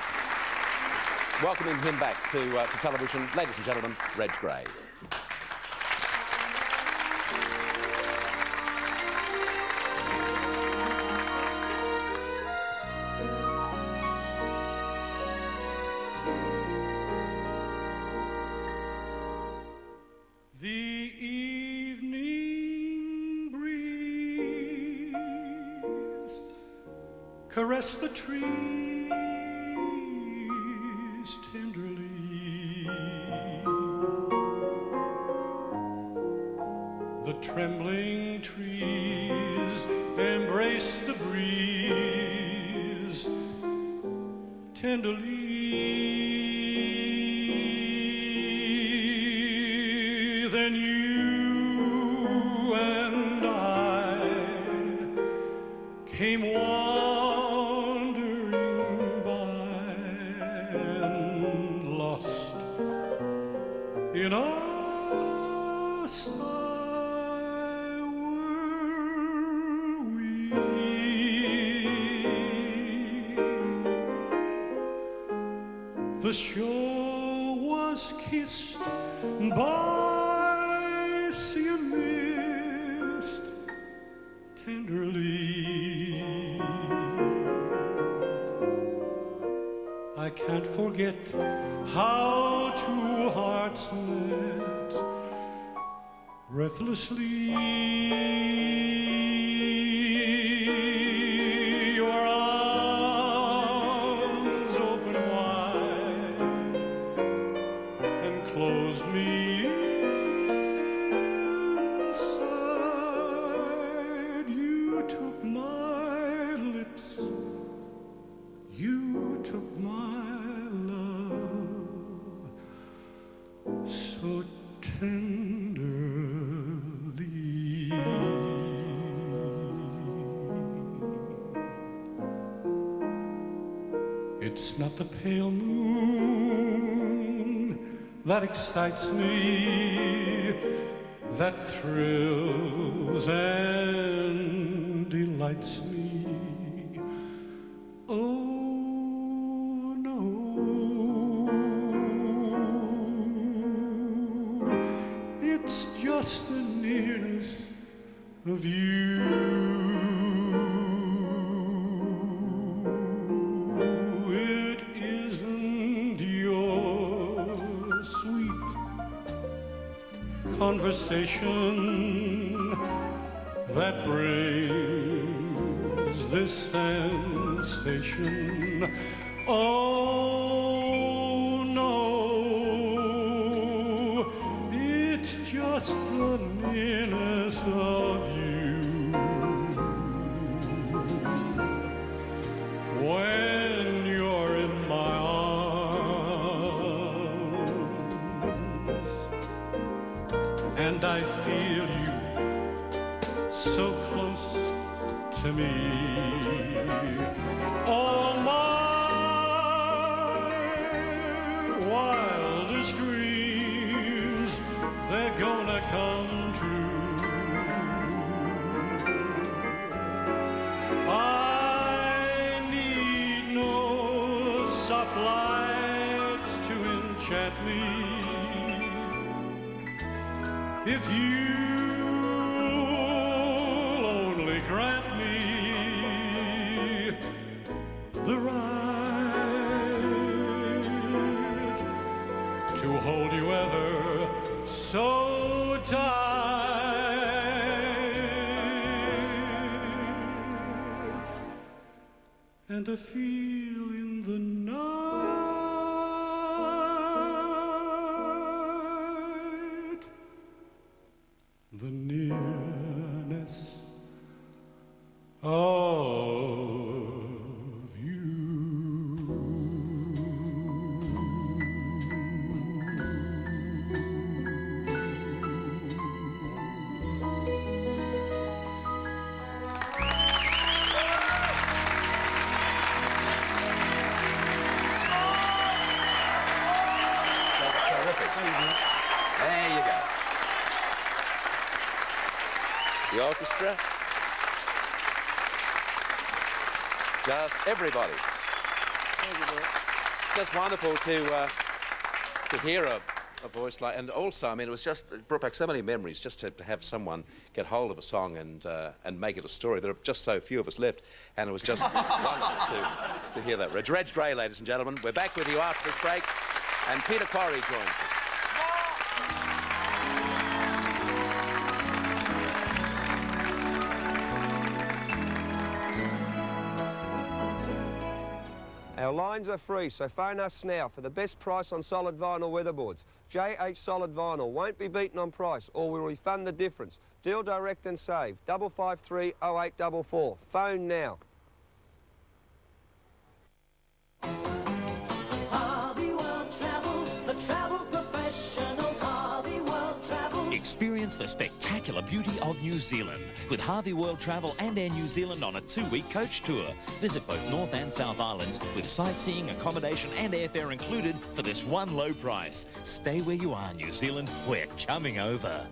welcoming him back to television, ladies and gentlemen, Reg Gray. The evening breeze caress the trees tenderly. The trembling trees embrace the breeze tenderly. Then you and I came wandering by and lost in a sigh were we. The shore was kissed by sea and mist tenderly. I can't forget how two hearts met breathlessly. Your arms open wide and closed me inside. You took my lips, you took my love so tenderly. It's not the pale moon that excites me, that thrills and delights me. Oh, no. It's just the nearness of you. It isn't your sweet conversation that brings this sensation. Oh, no, it's just the nearness of you. When you're in my arms and I feel you so close to me, all my wildest dreams, they're gonna come true. I need no soft lights to enchant me. If you'll only grant me the right to hold you ever so tight, and to feel in the night the nearness of you. Terrific. There you go. The orchestra. Just everybody. Just wonderful to hear a voice like, and also, I mean, it brought back so many memories just to have someone get hold of a song and make it a story. There are just so few of us left, and it was just wonderful to hear that. Reg Gray, ladies and gentlemen. We're back with you after this break, and Peter Quarry joins us. Our lines are free, so phone us now for the best price on solid vinyl weatherboards. JH Solid Vinyl won't be beaten on price, or we'll refund the difference. Deal direct and save. 553 0844. Phone now. Harvey World Travel, the travel professionals. Harvey World Travel. Experience the spectacular beauty of New Zealand with Harvey World Travel and Air New Zealand on a 2-week coach tour. Visit both North and South Islands with sightseeing, accommodation and airfare included for this one low price. Stay where you are, New Zealand. We're coming over.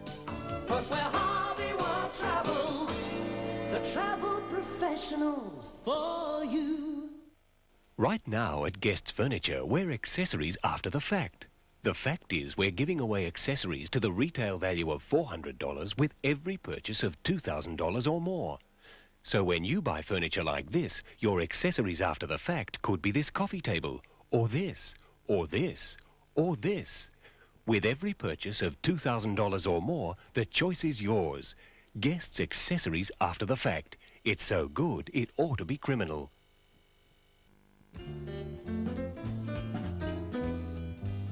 'Cause we're Harvey World Travel, the travel professionals for you. Right now at Guests Furniture, we're accessories after the fact. The fact is we're giving away accessories to the retail value of $400 with every purchase of $2,000 or more. So when you buy furniture like this, your accessories after the fact could be this coffee table, or this, or this, or this. With every purchase of $2,000 or more, the choice is yours. Guests Accessories after the fact. It's so good, it ought to be criminal.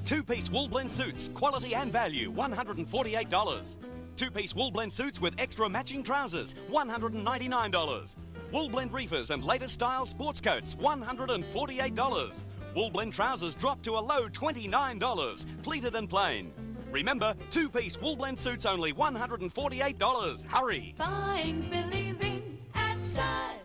Two-piece wool blend suits, quality and value, $148. Two-piece wool blend suits with extra matching trousers, $199. Wool blend reefers and latest style sports coats, $148. Wool blend trousers drop to a low $29, pleated and plain. Remember, two-piece wool blend suits only $148. Hurry! Buying's believing at size.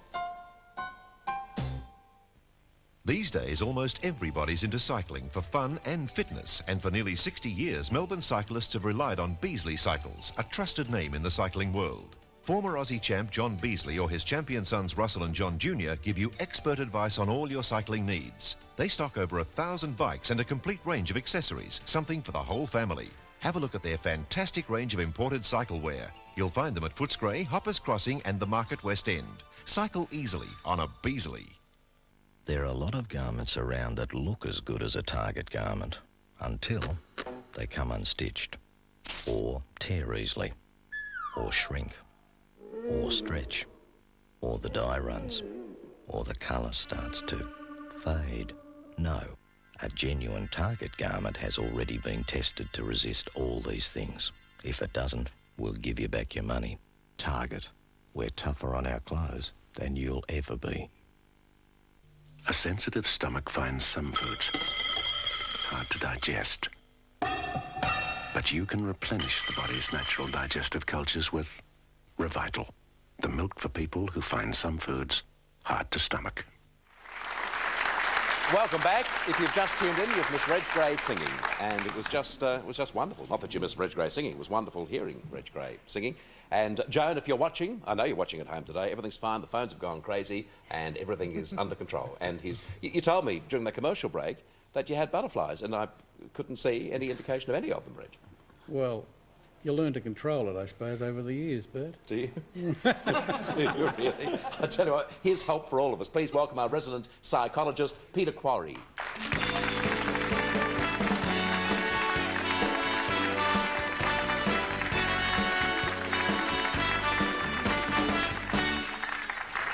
These days, almost everybody's into cycling for fun and fitness, and for nearly 60 years, Melbourne cyclists have relied on Beasley Cycles, a trusted name in the cycling world. Former Aussie champ John Beasley or his champion sons Russell and John Jr. give you expert advice on all your cycling needs. They stock over 1,000 bikes and a complete range of accessories, something for the whole family. Have a look at their fantastic range of imported cycle wear. You'll find them at Footscray, Hoppers Crossing and the Market West End. Cycle easily on a Beasley. There are a lot of garments around that look as good as a Target garment until they come unstitched, or tear easily, or shrink, or stretch, or the dye runs, or the colour starts to fade. No, a genuine Target garment has already been tested to resist all these things. If it doesn't, we'll give you back your money. Target, we're tougher on our clothes than you'll ever be. A sensitive stomach finds some foods hard to digest. But you can replenish the body's natural digestive cultures with Revital, the milk for people who find some foods hard to stomach. Welcome back. If you've just tuned in, you've missed Reg Gray singing, and it was just wonderful. Not that you missed Reg Gray singing; it was wonderful hearing Reg Gray singing. And Joan, if you're watching, I know you're watching at home today. Everything's fine. The phones have gone crazy, and everything is under control. And you told me during the commercial break that you had butterflies, and I couldn't see any indication of any of them, Reg. Well, you learn to control it, I suppose, over the years, Bert. Do you? You really? I tell you what, here's hope for all of us. Please welcome our resident psychologist, Peter Quarry.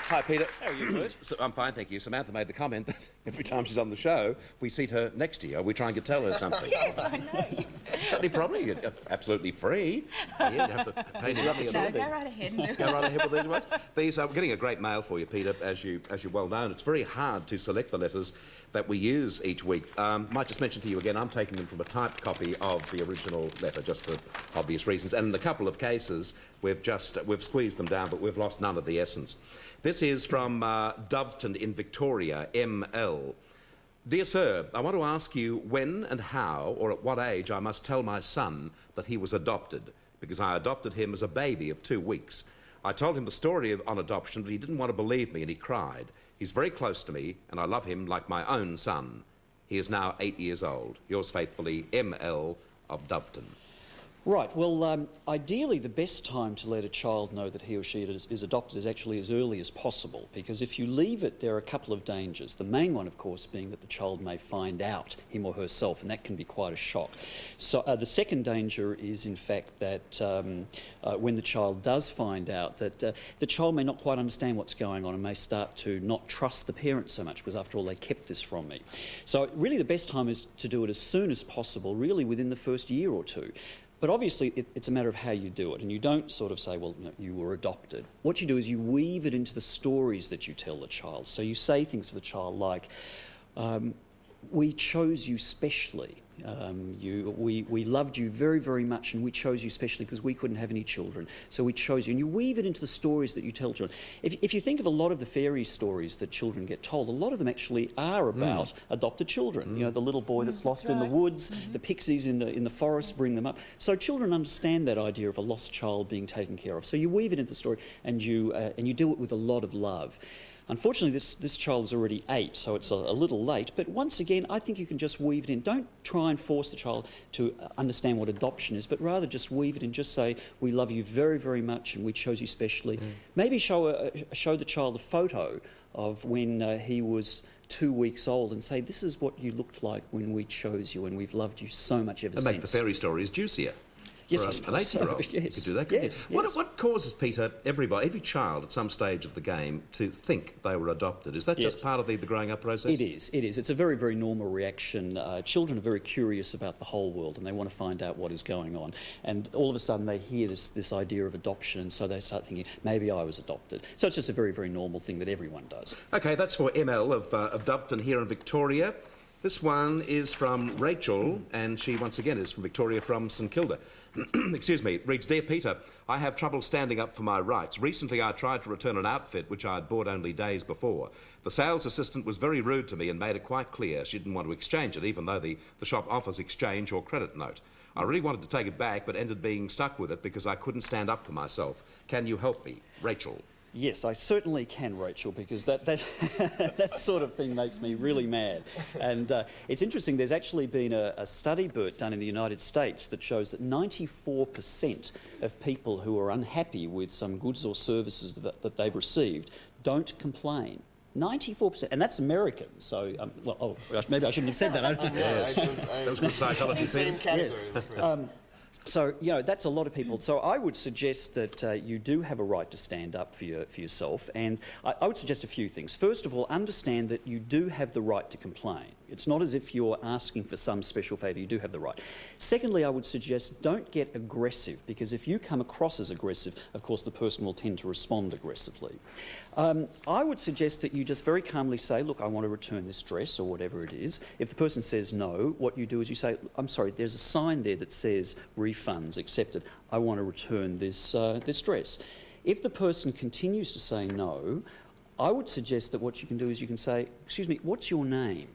Hi, Peter. How are you, Bert? I'm fine, thank you. Samantha made the comment that every time she's on the show, we seat her next to you. We try and tell her something. Yes, I know. Got any problem? You're absolutely free. Yeah, you have to pay nothing at all. Go right ahead. Go right ahead with these ones. These are, we're getting a great mail for you, Peter, as you're well known. It's very hard to select the letters that we use each week. Might just mention to you again, I'm taking them from a typed copy of the original letter, just for obvious reasons. And in a couple of cases, we've squeezed them down, but we've lost none of the essence. This is from Doveton in Victoria, ML. Dear Sir, I want to ask you when and how, or at what age, I must tell my son that he was adopted, because I adopted him as a baby of 2 weeks. I told him the story on adoption, but he didn't want to believe me and he cried. He's very close to me, and I love him like my own son. He is now 8 years old. Yours faithfully, ML of Doveton. Right. Well, ideally, the best time to let a child know that he or she is adopted is actually as early as possible, because if you leave it, there are a couple of dangers. The main one, of course, being that the child may find out, him or herself, and that can be quite a shock. So the second danger is, in fact, that when the child does find out, that the child may not quite understand what's going on and may start to not trust the parents so much, because after all, they kept this from me. So really the best time is to do it as soon as possible, really within the first year or two. But obviously, it's a matter of how you do it, and you don't sort of say, well, you were adopted. What you do is you weave it into the stories that you tell the child. So you say things to the child like, we chose you specially. We loved you very, very much, and we chose you specially because we couldn't have any children. So we chose you. And you weave it into the stories that you tell children. If you think of a lot of the fairy stories that children get told, a lot of them actually are about adopted children. You know, the little boy that's lost in the woods, the pixies in the forest bring them up. So children understand that idea of a lost child being taken care of. So you weave it into the story, and you do it with a lot of love. Unfortunately, this child is already 8, so it's a little late. But once again, I think you can just weave it in. Don't try and force the child to understand what adoption is, but rather just weave it in. Just say, we love you very, very much and we chose you specially. Maybe show the child a photo of when he was 2 weeks old and say, this is what you looked like when we chose you and we've loved you so much ever since. And make the fairy stories juicier. Yes, for I suppose an 8-year-old. so. Yes. You could do that, couldn't Yes, you? yes. What causes, Peter, every child at some stage of the game to think they were adopted? Is that just part of the growing up process? It is. It's a very, very normal reaction. Children are very curious about the whole world and they want to find out what is going on. And all of a sudden they hear this idea of adoption, and so they start thinking, maybe I was adopted. So it's just a very, very normal thing that everyone does. OK, that's for ML of Doveton here in Victoria. This one is from Rachel, and she, once again, is from Victoria from St Kilda. Excuse me. It reads, Dear Peter, I have trouble standing up for my rights. Recently, I tried to return an outfit which I had bought only days before. The sales assistant was very rude to me and made it quite clear she didn't want to exchange it, even though the shop offers exchange or credit note. I really wanted to take it back, but ended being stuck with it because I couldn't stand up for myself. Can you help me? Rachel. Yes, I certainly can, Rachel, because that that sort of thing makes me really mad. And it's interesting, there's actually been a study, Bert, done in the United States that shows that 94% of people who are unhappy with some goods or services that they've received don't complain. 94%, and that's American. So, maybe I shouldn't have said that. I don't know. That was good psychology. Same category. Yes. So, that's a lot of people. So I would suggest that you do have a right to stand up for yourself, and I would suggest a few things. First of all, understand that you do have the right to complain. It's not as if you're asking for some special favour, you do have the right. Secondly, I would suggest don't get aggressive, because if you come across as aggressive, of course the person will tend to respond aggressively. I would suggest that you just very calmly say, look, I want to return this dress or whatever it is. If the person says no, what you do is you say, I'm sorry, there's a sign there that says refunds accepted. I want to return this dress. If the person continues to say no, I would suggest that what you can do is you can say, excuse me, what's your name?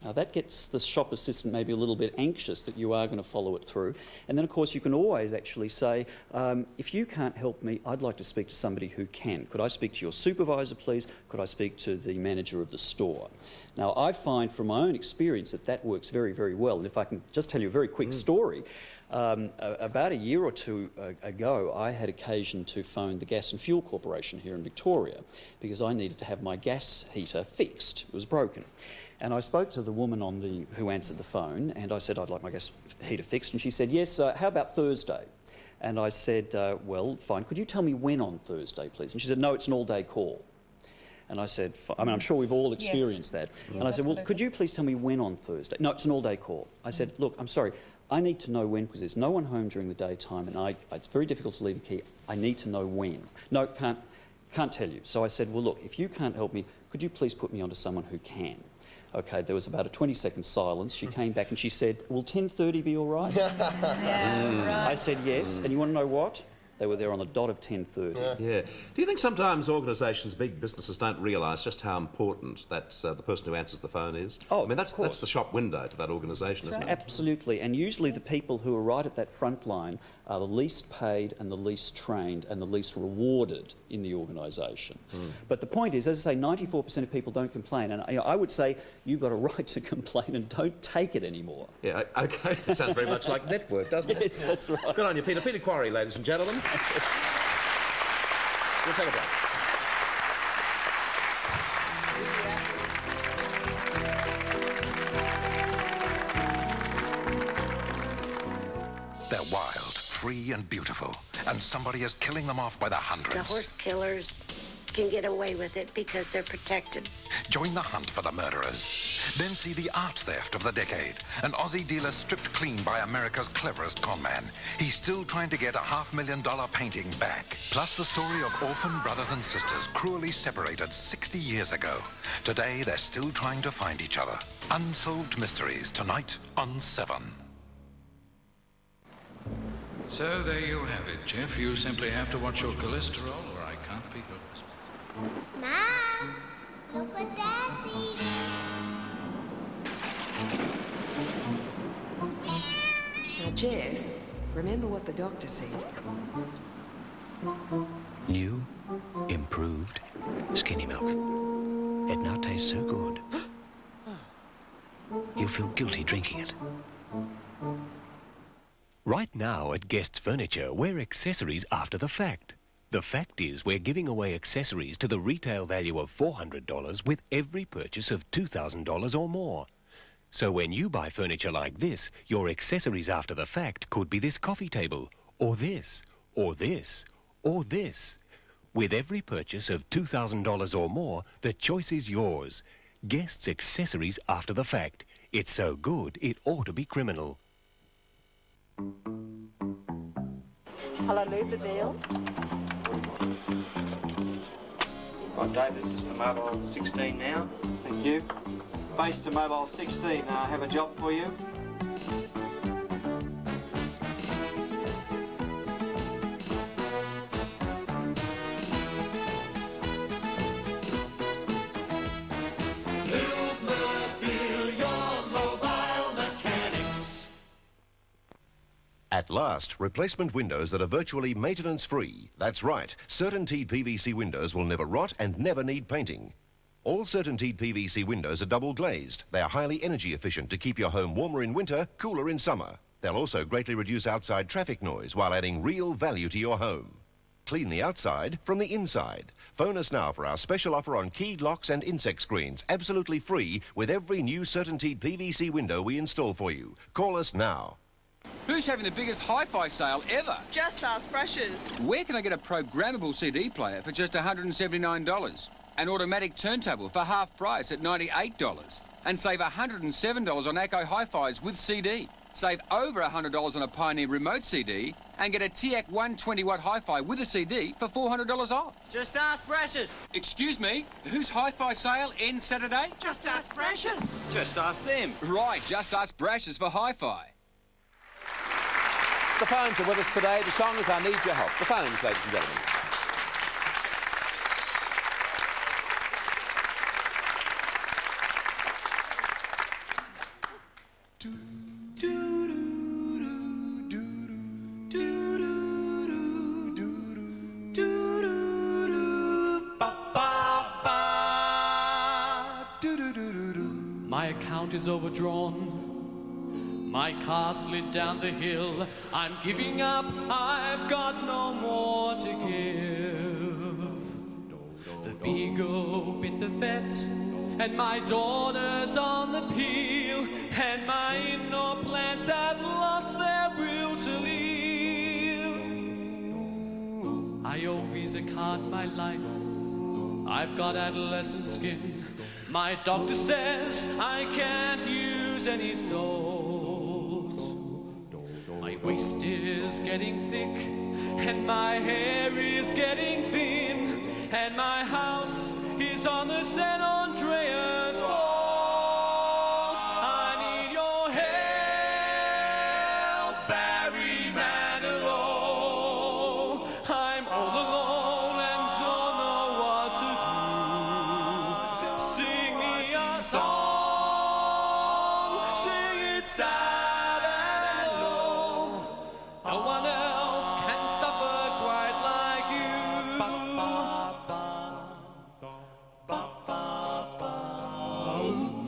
Now that gets the shop assistant maybe a little bit anxious that you are going to follow it through. And then of course you can always actually say, if you can't help me, I'd like to speak to somebody who can. Could I speak to your supervisor, please? Could I speak to the manager of the store? Now I find from my own experience that works very, very well. And if I can just tell you a very quick story, about a year or two ago, I had occasion to phone the Gas and Fuel Corporation here in Victoria because I needed to have my gas heater fixed. It was broken. And I spoke to the woman who answered the phone, and I said, I'd like my gas heater fixed. And she said, yes, how about Thursday? And I said, well, fine. Could you tell me when on Thursday, please? And she said, no, it's an all-day call. And I said, I'm sure we've all experienced that. Yes, Mm. And I said, well, could you please tell me when on Thursday? No, it's an all-day call. I said, look, I'm sorry. I need to know when, because there's no one home during the daytime, and it's very difficult to leave a key. I need to know when. No, can't tell you. So I said, well, look, if you can't help me, could you please put me onto someone who can? OK, there was about a 20-second silence. She came back and she said, will 10:30 be all right? I said yes, and you want to know what? They were there on the dot of 10:30. Yeah. Do you think sometimes organisations, big businesses, don't realise just how important that the person who answers the phone is? Oh, I mean, that's the shop window to that organisation, isn't it? Absolutely, and usually the people who are right at that front line are the least paid and the least trained and the least rewarded in the organisation. But the point is, as I say, 94% of people don't complain, and I would say you've got a right to complain and don't take it anymore. Yeah, OK. That sounds very much like network, doesn't it? Yes, that's right. Good on you, Peter. Peter Quarry, ladies and gentlemen. We'll take a break. They're wild, free and beautiful, and somebody is killing them off by the hundreds. The horse killers can get away with it because they're protected. Join the hunt for the murderers. Then see the art theft of the decade. An Aussie dealer stripped clean by America's cleverest conman. He's still trying to get a $500,000 painting back. Plus the story of orphan brothers and sisters cruelly separated 60 years ago. Today, they're still trying to find each other. Unsolved Mysteries, tonight on 7. So there you have it, Jeff. You simply have to watch your cholesterol, or I can't be good. Mom, look what Dad's eating. Now, Jeff, remember what the doctor said. New, improved skinny milk. It now tastes so good. You'll feel guilty drinking it. Right now at Guest's Furniture, we're accessories after the fact. The fact is we're giving away accessories to the retail value of $400 with every purchase of $2,000 or more. So when you buy furniture like this, your accessories after the fact could be this coffee table, or this, or this, or this. With every purchase of $2,000 or more, the choice is yours. Guest's accessories after the fact. It's so good, it ought to be criminal. Hello, Lubaville. Right, Dave, this is for mobile 16 now. Thank you. Base to mobile 16, I have a job for you. At last, replacement windows that are virtually maintenance-free. That's right, Certainteed PVC windows will never rot and never need painting. All Certainteed PVC windows are double glazed. They are highly energy efficient to keep your home warmer in winter, cooler in summer. They'll also greatly reduce outside traffic noise while adding real value to your home. Clean the outside from the inside. Phone us now for our special offer on keyed locks and insect screens, absolutely free with every new Certainteed PVC window we install for you. Call us now. Who's having the biggest hi-fi sale ever? Just Ask Brushes. Where can I get a programmable CD player for just $179? An automatic turntable for half price at $98? And save $107 on Acco Hi-Fis with CD. Save over $100 on a Pioneer remote CD and get a TAC 120-watt hi-fi with a CD for $400 off. Just Ask Brushes. Excuse me, whose hi-fi sale ends Saturday? Just Ask Brushes. Just ask them. Right, Just Ask Brushes for hi-fi. The phones are with us today. The song is I Need Your Help. The phones, ladies and gentlemen. My account is overdrawn. My car slid down the hill. I'm giving up. I've got no more to give. The beagle bit the vet, and my daughter's on the peel, and my indoor plants have lost their will to live. I owe Visa card my life. I've got adolescent skin. My doctor says I can't use any salt. My waist is getting thick, and my hair is getting thin, and my house is on the San Andreas fault. I need your help, Barry Manilow. I'm all alone and don't know what to do. Sing me a song, sing it sad and low. No one else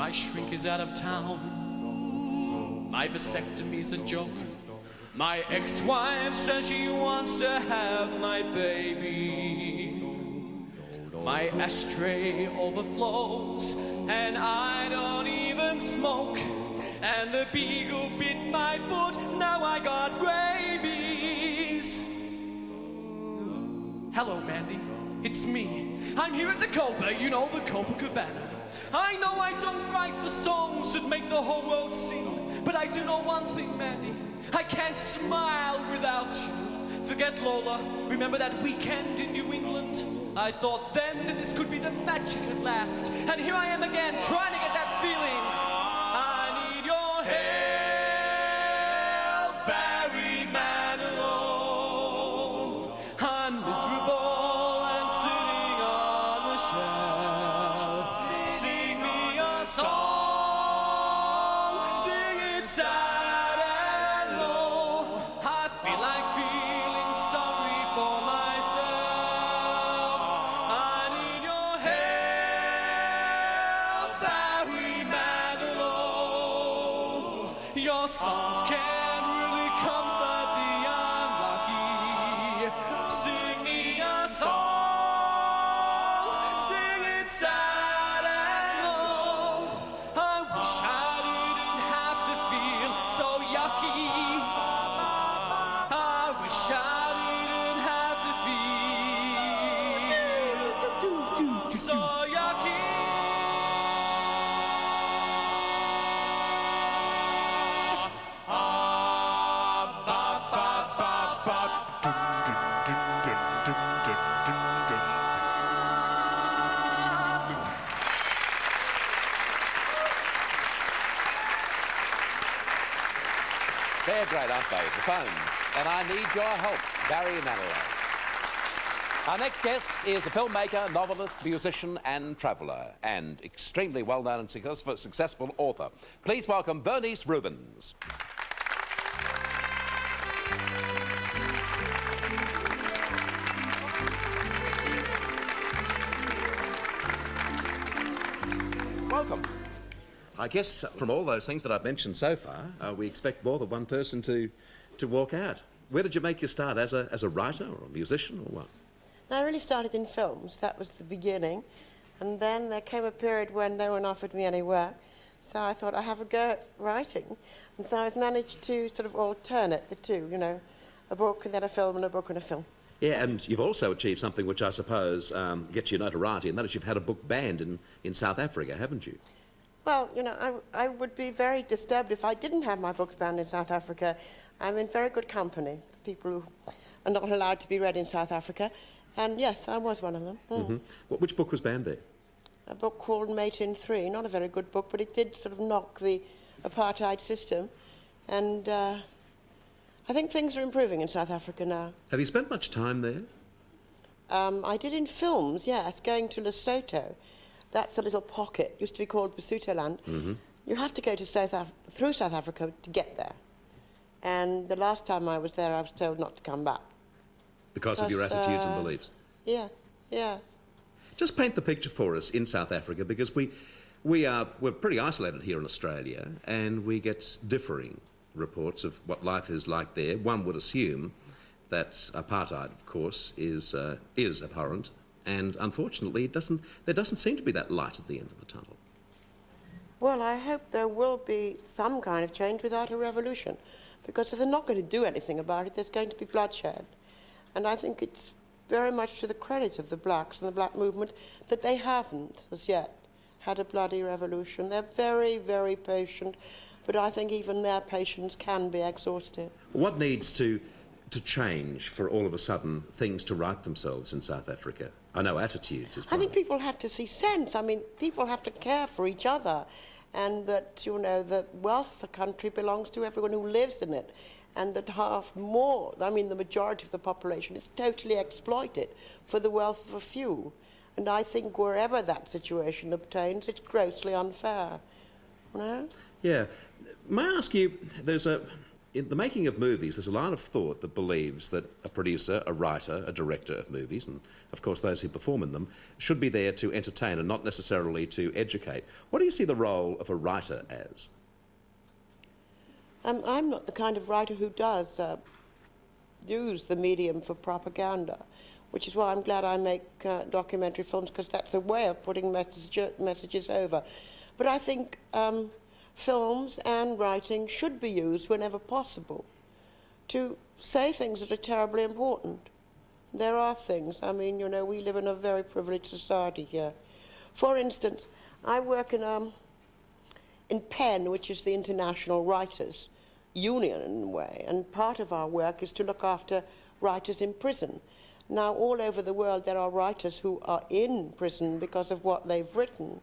My shrink is out of town. My vasectomy's a joke. My ex-wife says she wants to have my baby. My ashtray overflows, and I don't even smoke. And the beagle bit my foot, now I got rabies. Hello, Mandy, it's me. I'm here at the Copa, you know, the Copacabana. I know I don't write the songs that make the whole world sing, but I do know one thing, Mandy. I can't smile without you. Forget Lola, remember that weekend in New England? I thought then that this could be the magic at last. And here I am again, trying to get that feeling. I need your help, Barry Manilow. I'm miserable and sitting on the shelf. Sing me a song, sing it sad and low. I feel like feeling sorry for myself. I need your help, Barry Manilow. Your songs can't really comfort the unlucky. Sing me a song, sing it sad and low. I wish I didn't have to feel so yucky. I wish I didn't have to feel so yucky. They're great, aren't they? The phones. And I need your help, Barry Manilow. Our next guest is a filmmaker, novelist, musician and traveller, and extremely well-known and successful author. Please welcome Bernice Rubens. Welcome. I guess from all those things that I've mentioned so far, we expect more than one person to walk out. Where did you make your start? As a writer or a musician or what? I really started in films. That was the beginning. And then there came a period when no one offered me any work. So I thought I'd have a go at writing. And so I've managed to sort of alternate the two, you know, a book and then a film and a book and a film. Yeah, and you've also achieved something which I suppose gets you notoriety, and that is you've had a book banned in South Africa, haven't you? Well, you know, I would be very disturbed if I didn't have my books banned in South Africa. I'm in very good company, people who are not allowed to be read in South Africa. And yes, I was one of them. Mm-hmm. Which book was banned there? A book called Mate in 3, not a very good book, but it did sort of knock the apartheid system. And I think things are improving in South Africa now. Have you spent much time there? I did in films, yes, going to Lesotho. That's a little pocket, used to be called Basutoland. Mm-hmm. You have to go to through South Africa to get there. And the last time I was there, I was told not to come back. Because of your attitudes and beliefs? Yeah, yeah. Just paint the picture for us in South Africa, because we're pretty isolated here in Australia, and we get differing reports of what life is like there. One would assume that apartheid, of course, is abhorrent, and unfortunately there doesn't seem to be that light at the end of the tunnel. Well, I hope there will be some kind of change without a revolution, because if they're not going to do anything about it, there's going to be bloodshed. And I think it's very much to the credit of the blacks and the black movement that they haven't, as yet, had a bloody revolution. They're very, very patient, but I think even their patience can be exhausted. What needs to change for all of a sudden things to right themselves in South Africa? I know attitudes as well. I think people have to see sense. I mean, people have to care for each other, and that, you know, the wealth of the country belongs to everyone who lives in it, and that the majority of the population is totally exploited for the wealth of a few. And I think wherever that situation obtains, it's grossly unfair. You know? Yeah. May I ask you, there's a in the making of movies, there's a line of thought that believes that a producer, a writer, a director of movies, and of course those who perform in them, should be there to entertain and not necessarily to educate. What do you see the role of a writer as? I'm not the kind of writer who does use the medium for propaganda, which is why I'm glad I make documentary films, because that's a way of putting messages over. But I think films and writing should be used whenever possible to say things that are terribly important. There are things, I mean, you know, we live in a very privileged society here. For instance, I work in PEN, which is the International Writers Union in a way, and part of our work is to look after writers in prison. Now, all over the world, there are writers who are in prison because of what they've written.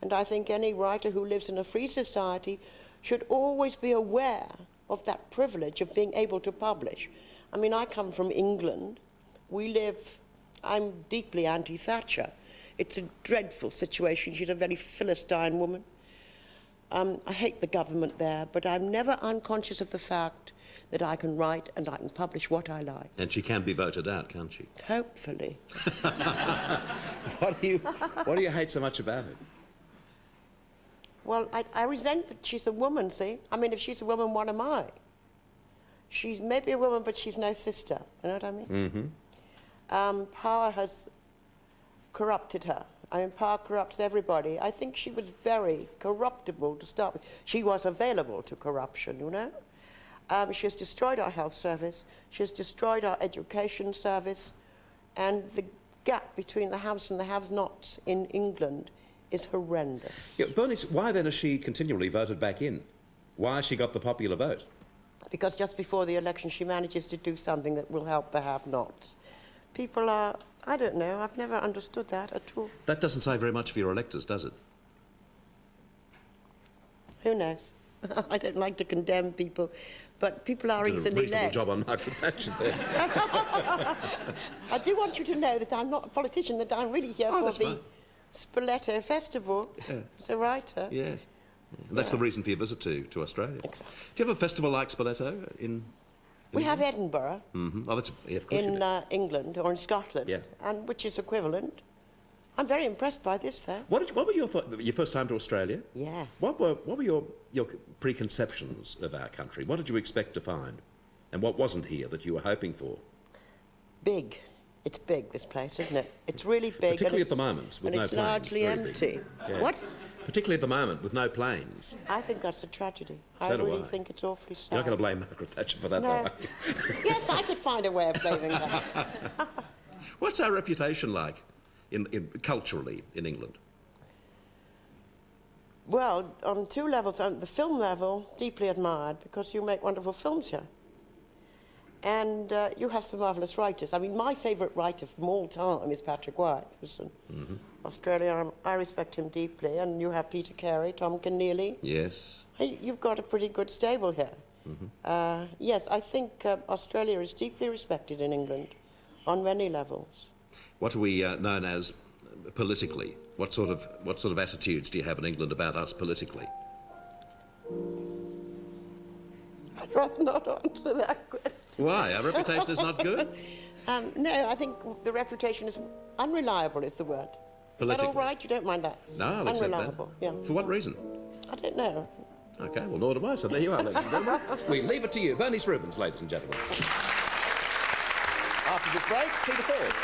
And I think any writer who lives in a free society should always be aware of that privilege of being able to publish. I mean, I come from England. I'm deeply anti-Thatcher. It's a dreadful situation. She's a very Philistine woman. I hate the government there, but I'm never unconscious of the fact that I can write and I can publish what I like. And she can be voted out, can't she? Hopefully. What do you hate so much about it? Well, I resent that she's a woman, see? I mean, if she's a woman, what am I? She's maybe a woman, but she's no sister. You know what I mean? Mm-hmm. Power has corrupted her. I mean, power corrupts everybody. I think she was very corruptible to start with. She was available to corruption, you know? She has destroyed our health service. She has destroyed our education service. And the gap between the haves and the have-nots in England is horrendous. Yeah, Bernice, why then has she continually voted back in? Why has she got the popular vote? Because just before the election she manages to do something that will help the have-nots. People are, I don't know, I've never understood that at all. That doesn't say very much for your electors, does it? Who knows? I don't like to condemn people, but people are easily led. A reasonable job on Margaret Thatcher there. I do want you to know that I'm not a politician, that I'm really here for the Spoleto Festival as a writer. Yes. And that's the reason for your visit to Australia. Exactly. Do you have a festival like Spoleto in we have Edinburgh. Mm-hmm. Oh, that's, yeah, of course in England or in Scotland, and which is equivalent. I'm very impressed by this, though. What were your first time to Australia? Yeah. What were your preconceptions of our country? What did you expect to find? And what wasn't here that you were hoping for? Big. It's big, this place, isn't it? It's really big. Particularly at the moment, with no planes. And it's largely empty. Yeah. What? Particularly at the moment, with no planes. I think that's a tragedy. So I really think it's awfully sad. You're not going to blame Margaret Thatcher for that, no. are you? Yes, I could find a way of blaming her. What's our reputation like, culturally, in England? Well, on two levels. On the film level, deeply admired, because you make wonderful films here. And you have some marvellous writers. I mean, my favourite writer from all time is Patrick White, who's in Australia. I respect him deeply. And you have Peter Carey, Tom Keneally. Yes. Hey, you've got a pretty good stable here. Yes, I think Australia is deeply respected in England on many levels. What are we known as politically? What sort of attitudes do you have in England about us politically? I'd rather not answer that question. Why? Our reputation is not good? No, I think the reputation is unreliable is the word. Is that all right? You don't mind that? No, I'll accept that. Unreliable, yeah. For what reason? I don't know. OK, well, nor do I, so there you are, ladies and gentlemen. We leave it to you. Bernice Rubens, ladies and gentlemen. After this break, Peter Ford.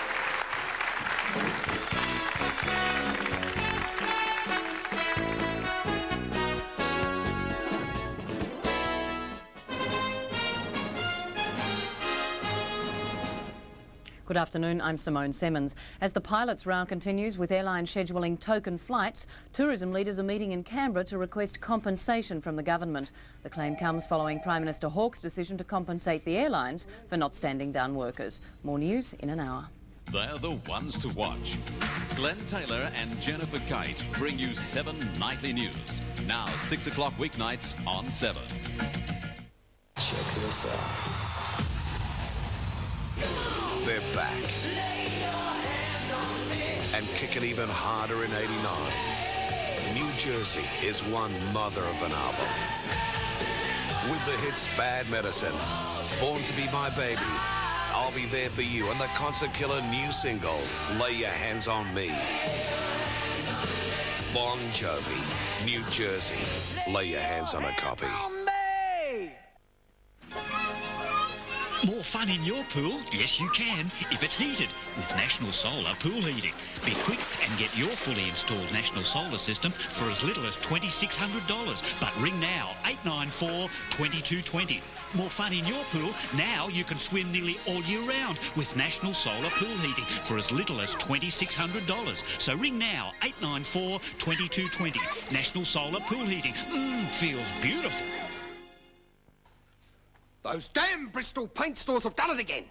Good afternoon, I'm Simone Semmons. As the pilots' row continues with airlines scheduling token flights, tourism leaders are meeting in Canberra to request compensation from the government. The claim comes following Prime Minister Hawke's decision to compensate the airlines for not standing down workers. More news in an hour. They're the ones to watch. Glenn Taylor and Jennifer Kite bring you 7 nightly news. Now 6 o'clock weeknights on 7. Check this out. They're back. And kicking even harder in '89. New Jersey is one mother of an album. with the hits Bad Medicine, Born to Be My Baby, I'll Be There For You, and the Concert Killer new single, Lay Your Hands On Me. Bon Jovi, New Jersey, Lay Your Hands on a Copy. More fun in your pool? Yes, you can, if it's heated with National Solar Pool Heating. Be quick and get your fully installed National Solar system for as little as $2,600. But ring now, 894-2220. More fun in your pool? Now you can swim nearly all year round with National Solar Pool Heating for as little as $2,600. So ring now, 894-2220. National Solar Pool Heating. Feels beautiful. Those damn Bristol paint stores have done it again.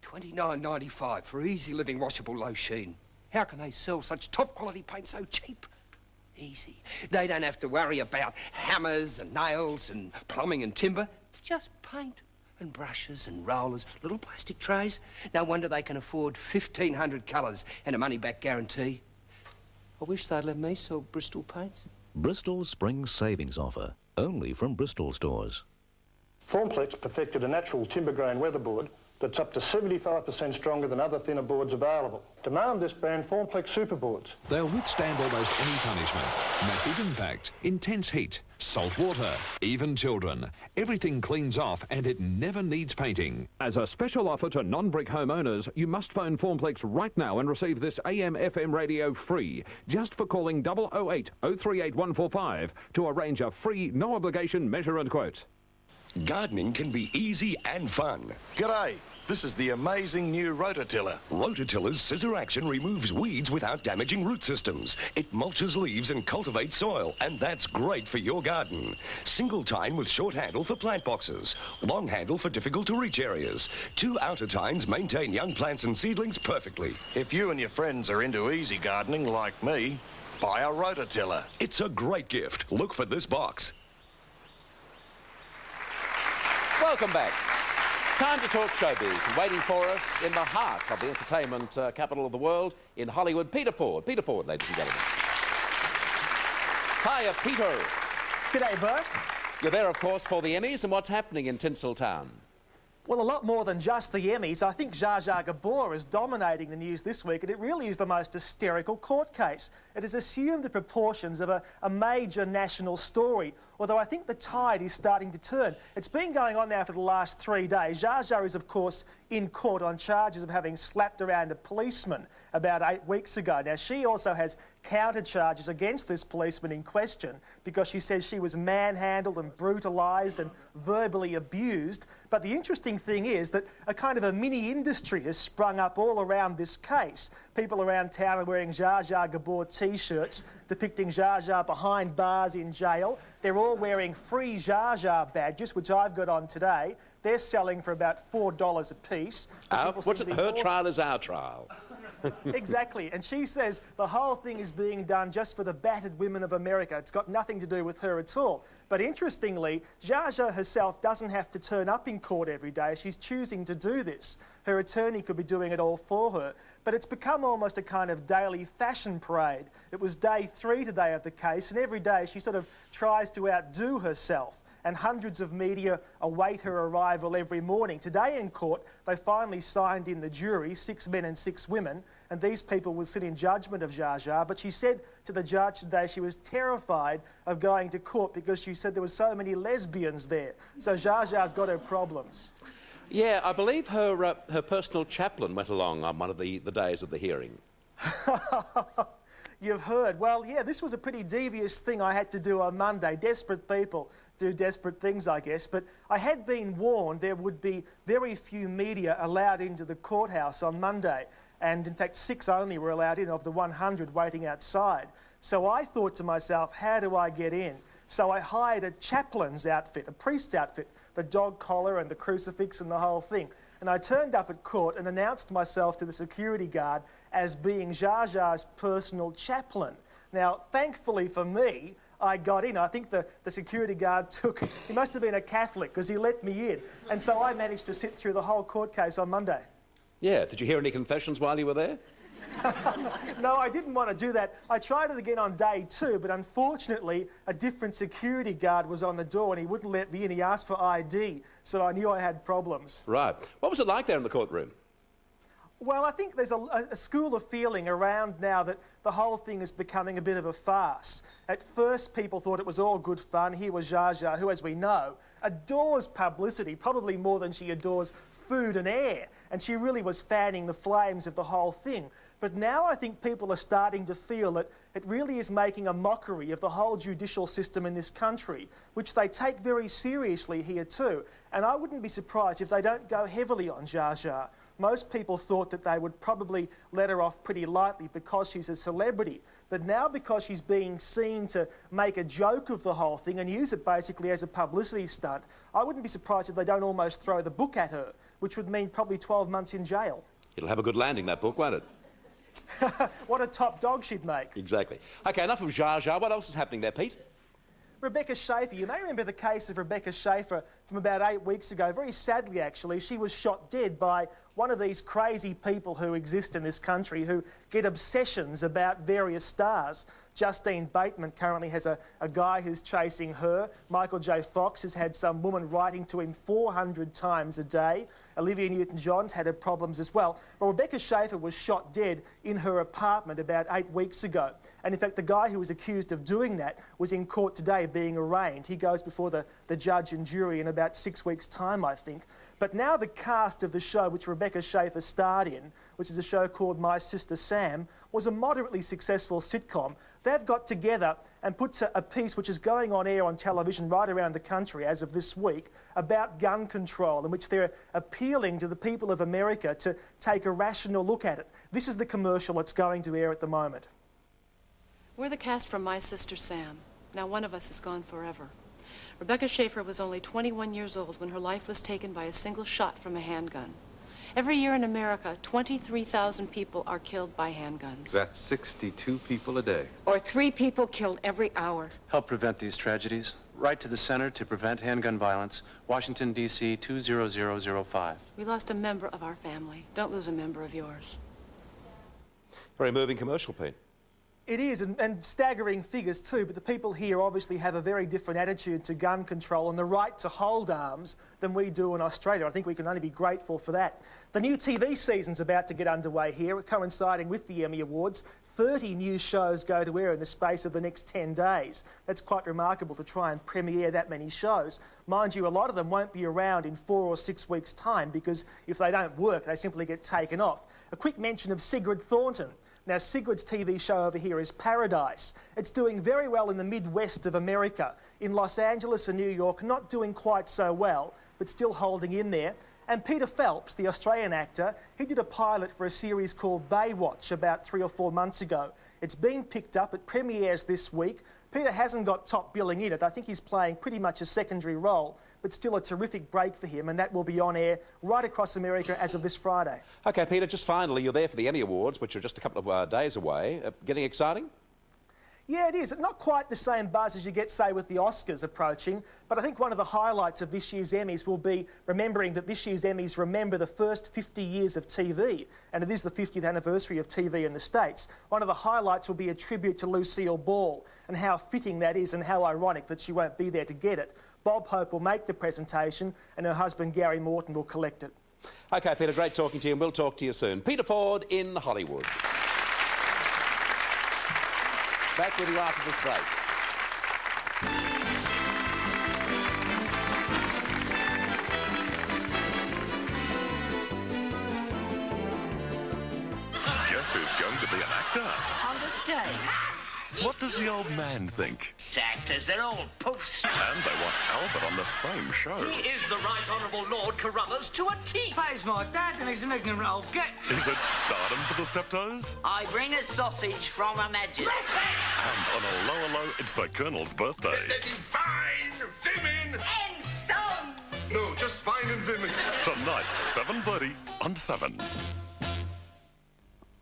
$29.95 for easy living washable low sheen. How can they sell such top quality paint so cheap? Easy. They don't have to worry about hammers and nails and plumbing and timber. Just paint and brushes and rollers, little plastic trays. No wonder they can afford 1,500 colours and a money-back guarantee. I wish they'd let me sell Bristol paints. Bristol Spring Savings Offer, only from Bristol stores. Formplex perfected a natural timber-grain weatherboard that's up to 75% stronger than other thinner boards available. Demand this brand Formplex Superboards. They'll withstand almost any punishment. Massive impact, intense heat, salt water, even children. Everything cleans off and it never needs painting. As a special offer to non-brick homeowners, you must phone Formplex right now and receive this AM/FM radio free, just for calling 008 038 145 to arrange a free, no-obligation measure and quote. Gardening can be easy and fun. G'day, this is the amazing new Rototiller. Rototiller's scissor action removes weeds without damaging root systems. It mulches leaves and cultivates soil, and that's great for your garden. Single tine with short handle for plant boxes. Long handle for difficult to reach areas. 2 outer tines maintain young plants and seedlings perfectly. If you and your friends are into easy gardening like me, buy a Rototiller. It's a great gift. Look for this box. Welcome back. Time to talk showbiz. And waiting for us in the heart of the entertainment capital of the world in Hollywood, Peter Ford. Peter Ford, ladies and gentlemen. Hiya, Peter. G'day, Bert. You're there, of course, for the Emmys. And what's happening in Tinseltown? Well, a lot more than just the Emmys. I think Zsa Zsa Gabor is dominating the news this week, and it really is the most hysterical court case. It has assumed the proportions of a major national story, although I think the tide is starting to turn. It's been going on now for the last 3 days. Zsa Zsa is, of course, in court on charges of having slapped around a policeman about 8 weeks ago. Now, she also has counter charges against this policeman in question because she says she was manhandled and brutalised and verbally abused. But the interesting thing is that a kind of a mini industry has sprung up all around this case. People around town are wearing Zsa Zsa Gabor t-shirts depicting Zsa Zsa behind bars in jail. They're all wearing free Zsa Zsa badges, which I've got on today. They're selling for about $4 a piece. What's it? Her trial is our trial. Exactly, and she says the whole thing is being done just for the battered women of America. It's got nothing to do with her at all. But interestingly, Zsa Zsa herself doesn't have to turn up in court every day. She's choosing to do this. Her attorney could be doing it all for her. But it's become almost a kind of daily fashion parade. It was day 3 today of the case, and every day she sort of tries to outdo herself. And hundreds of media await her arrival every morning. Today in court, they finally signed in the jury, 6 men and 6 women, and these people will sit in judgment of Zsa Zsa. But she said to the judge today she was terrified of going to court because she said there were so many lesbians there. So Zsa Zha's got her problems. Yeah, I believe her personal chaplain went along on one of the days of the hearing. You've heard. Well, yeah, this was a pretty devious thing I had to do on Monday. Desperate people do desperate things, I guess. But I had been warned there would be very few media allowed into the courthouse on Monday. And in fact, 6 only were allowed in of the 100 waiting outside. So I thought to myself, how do I get in? So I hired a chaplain's outfit, a priest's outfit, the dog collar and the crucifix and the whole thing. And I turned up at court and announced myself to the security guard as being Zsa Zha's personal chaplain. Now, thankfully for me, I got in. I think the security guard he must have been a Catholic because he let me in. And so I managed to sit through the whole court case on Monday. Yeah, did you hear any confessions while you were there? No, I didn't want to do that. I tried it again on day 2, but unfortunately, a different security guard was on the door and he wouldn't let me in. He asked for ID, so I knew I had problems. Right. What was it like there in the courtroom? Well, I think there's a school of feeling around now that the whole thing is becoming a bit of a farce. At first, people thought it was all good fun. Here was Zsa Zsa, who, as we know, adores publicity, probably more than she adores food and air. And she really was fanning the flames of the whole thing. But now I think people are starting to feel that it really is making a mockery of the whole judicial system in this country, which they take very seriously here too. And I wouldn't be surprised if they don't go heavily on Zsa Zsa. Most people thought that they would probably let her off pretty lightly because she's a celebrity. But now, because she's being seen to make a joke of the whole thing and use it basically as a publicity stunt, I wouldn't be surprised if they don't almost throw the book at her, which would mean probably 12 months in jail. It'll have a good landing, that book, won't it? What a top dog she'd make. Exactly. OK, enough of Zsa Zsa. What else is happening there, Pete? Rebecca Schaefer. You may remember the case of Rebecca Schaefer from about 8 weeks ago. Very sadly, actually, she was shot dead by one of these crazy people who exist in this country who get obsessions about various stars. Justine Bateman currently has a guy who's chasing her. Michael J. Fox has had some woman writing to him 400 times a day. Olivia Newton-John's had her problems as well. Well, Rebecca Schaefer was shot dead in her apartment about 8 weeks ago. And in fact, the guy who was accused of doing that was in court today being arraigned. He goes before the judge and jury in about 6 weeks' time, I think. But now the cast of the show, which Rebecca Schaefer starred in, which is a show called My Sister Sam, was a moderately successful sitcom. They've got together and put a piece which is going on air on television right around the country as of this week about gun control, in which they're appealing to the people of America to take a rational look at it. This is the commercial that's going to air at the moment. We're the cast from My Sister Sam. Now one of us is gone forever. Rebecca Schaefer was only 21 years old when her life was taken by a single shot from a handgun. Every year in America, 23,000 people are killed by handguns. That's 62 people a day. Or 3 people killed every hour. Help prevent these tragedies. Write to the Center to Prevent Handgun Violence, Washington, D.C. 20005. We lost a member of our family. Don't lose a member of yours. Very moving commercial, Pete. It is, and staggering figures too, but the people here obviously have a very different attitude to gun control and the right to hold arms than we do in Australia. I think we can only be grateful for that. The new TV season's about to get underway here, coinciding with the Emmy Awards. 30 new shows go to air in the space of the next 10 days. That's quite remarkable to try and premiere that many shows. Mind you, a lot of them won't be around in 4 or 6 weeks' time because if they don't work, they simply get taken off. A quick mention of Sigrid Thornton. Now, Sigrid's TV show over here is Paradise. It's doing very well in the Midwest of America. In Los Angeles and New York, not doing quite so well, but still holding in there. And Peter Phelps, the Australian actor, he did a pilot for a series called Baywatch about 3 or 4 months ago. It's been picked up, it premieres this week. Peter hasn't got top billing in it. I think he's playing pretty much a secondary role, but still a terrific break for him, and that will be on air right across America as of this Friday. OK, Peter, just finally, you're there for the Emmy Awards, which are just a couple of days away. Getting exciting? Yeah, it is. Not quite the same buzz as you get, say, with the Oscars approaching, but I think one of the highlights of this year's Emmys will be remembering that this year's Emmys remember the first 50 years of TV, and it is the 50th anniversary of TV in the States. One of the highlights will be a tribute to Lucille Ball, and how fitting that is and how ironic that she won't be there to get it. Bob Hope will make the presentation, and her husband Gary Morton will collect it. OK, Peter, great talking to you, and we'll talk to you soon. Peter Ford in Hollywood. Back with you after this break. Guess who's going to be an actor? On the stage. What does the old man think? Actors, they're all poofs. And they want Albert on the same show. He is the Right Honourable Lord Carruthers to a T. Pays my dad and he's an ignorant old git. Is it stardom for the Steptoes? I bring a sausage from Her Majesty. And on a lower low, it's the Colonel's birthday. Fine, Vimin, and Son. No, just fine and Vimy. Tonight, 7:30 on 7.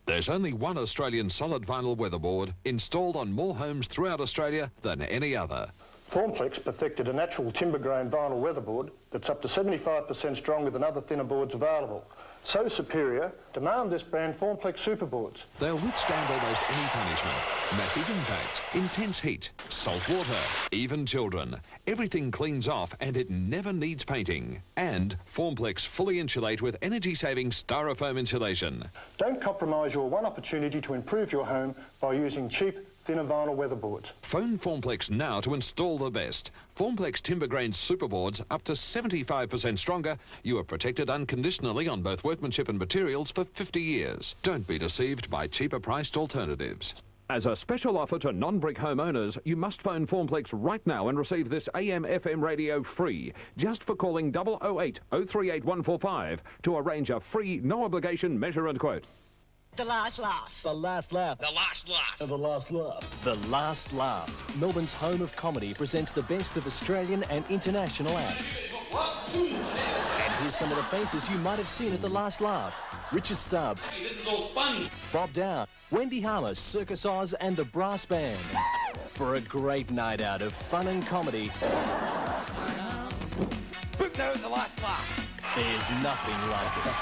There's only one Australian solid vinyl weatherboard installed on more homes throughout Australia than any other. Formplex perfected a natural timber grain vinyl weatherboard that's up to 75% stronger than other thinner boards available. so superior, demand this brand Formplex superboards. They'll withstand almost any punishment. Massive impact, intense heat, salt water, even children. Everything cleans off and it never needs painting. And Formplex fully insulate with energy-saving styrofoam insulation. Don't compromise your one opportunity to improve your home by using cheap, thinner vinyl weatherboards. Phone Formplex now to install the best. Formplex timber grain superboards up to 75% stronger. You are protected unconditionally on both workmanship and materials for 50 years. Don't be deceived by cheaper priced alternatives. As a special offer to non-brick homeowners, you must phone Formplex right now and receive this AM/FM radio free, just for calling 008 038 145 to arrange a free, no-obligation measure and quote. The last laugh. The last laugh. The last laugh. The last laugh. The Last Laugh. Melbourne's home of comedy presents the best of Australian and international acts. And here's some of the faces you might have seen at The Last Laugh. Richard Stubbs. Hey, this is all sponge. Bob Down. Wendy Harless, Circus Oz and the Brass Band. For a great night out of fun and comedy. Book now at The Last Laugh. There's nothing like it.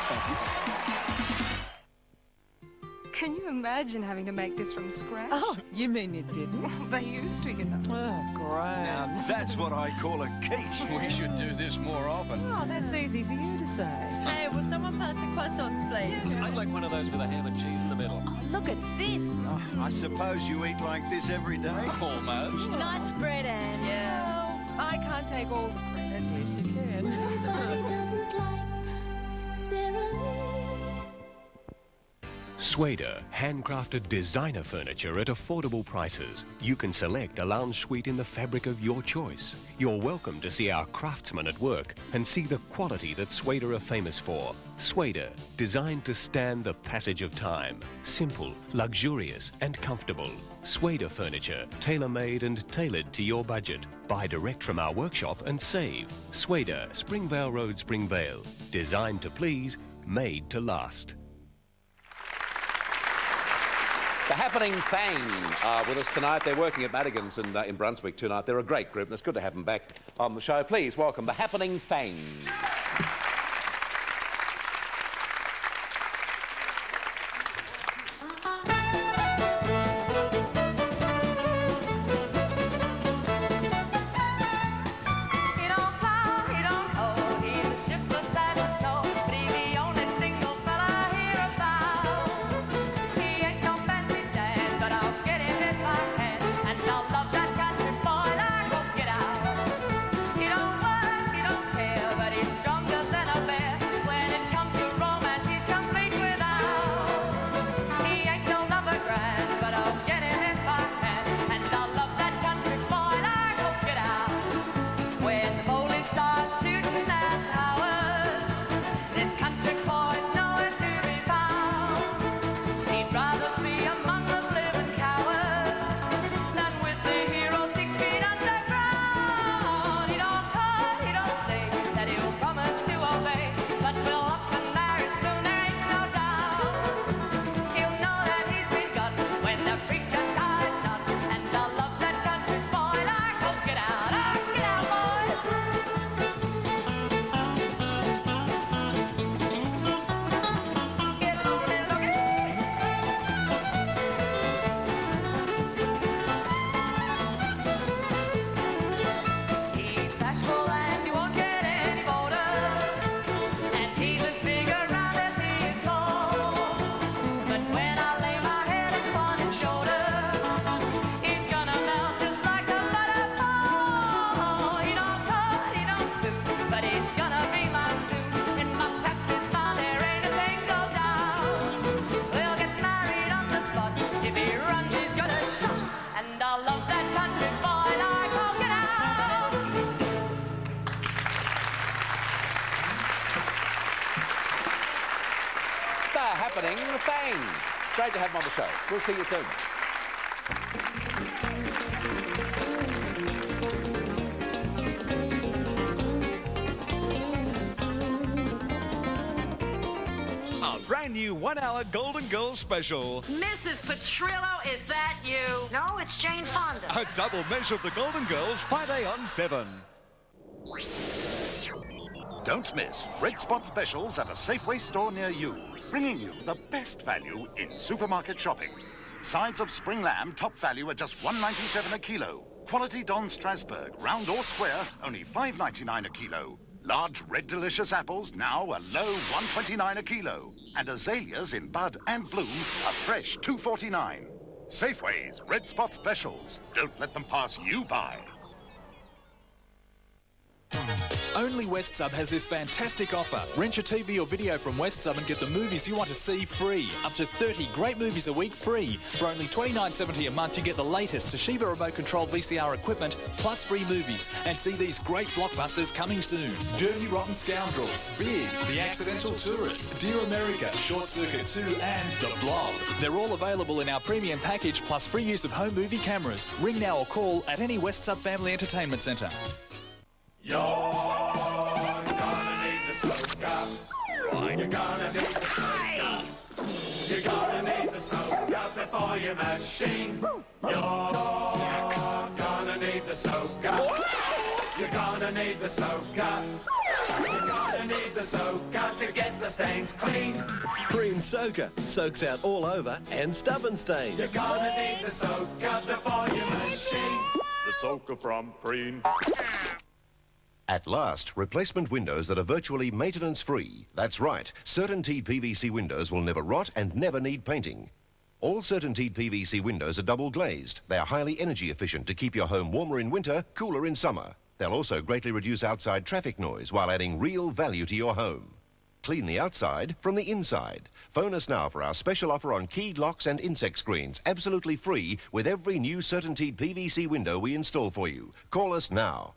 Can you imagine having to make this from scratch? Oh, you mean you didn't? They used to, you know. Oh, great. Now that's what I call a quiche. We should do this more often. Oh, that's easy for you to say. Hey, will someone pass the croissants, please? I'd like one of those with a ham and cheese in the middle. Oh, look at this. Oh, I suppose you eat like this every day? Almost. Nice spread, Anne. Yeah. Well, I can't take all the credit. Yes, you can. Everybody doesn't like Sarah Lee. Swader, handcrafted designer furniture at affordable prices. You can select a lounge suite in the fabric of your choice. You're welcome to see our craftsmen at work and see the quality that Swader are famous for. Swader, designed to stand the passage of time. Simple, luxurious and comfortable. Swader furniture, tailor-made and tailored to your budget. Buy direct from our workshop and save. Swader, Springvale Road, Springvale. Designed to please, made to last. The Happening Thang are with us tonight. They're working at Madigan's in Brunswick tonight. They're a great group, and it's good to have them back on the show. Please welcome The Happening Thang. Happening Thang. Great to have them on the show. We'll see you soon. A brand new 1 hour Golden Girls special. Mrs. Petrillo, is that you? No, it's Jane Fonda. A double measure of the Golden Girls, Friday on 7. Don't miss Red Spot specials at a Safeway store near you, bringing you the best value in supermarket shopping. Sides of spring lamb, top value at just $1.97 a kilo. Quality Don Strasbourg, round or square, only $5.99 a kilo. Large red delicious apples, now a low $1.29 a kilo. And azaleas in bud and bloom, a fresh $2.49. Safeway's Red Spot specials. Don't let them pass you by. Only West Sub has this fantastic offer. Rent your TV or video from West Sub and get the movies you want to see free. Up to 30 great movies a week free. For only $29.70 a month, you get the latest Toshiba remote control VCR equipment plus free movies. And see these great blockbusters coming soon. Dirty Rotten Scoundrels, Big, The Accidental Tourist, Dear America, Short Circuit 2 and The Blob. They're all available in our premium package plus free use of home movie cameras. Ring now or call at any West Sub Family Entertainment Centre. You're gonna need the soak up. You're gonna need the soak up. You're gonna need the soak up before your machine. You're gonna need the soak up. You're gonna need the soak up. You're gonna need the soak up to get the stains clean. Preen Soaker soaks out all over and stubborn stains. You're gonna need the soak up before your machine. The soaker from Preen. At last, replacement windows that are virtually maintenance-free. That's right, Certainteed PVC windows will never rot and never need painting. All Certainteed PVC windows are double glazed. They are highly energy efficient to keep your home warmer in winter, cooler in summer. They'll also greatly reduce outside traffic noise while adding real value to your home. Clean the outside from the inside. Phone us now for our special offer on keyed locks and insect screens, absolutely free with every new Certainteed PVC window we install for you. Call us now.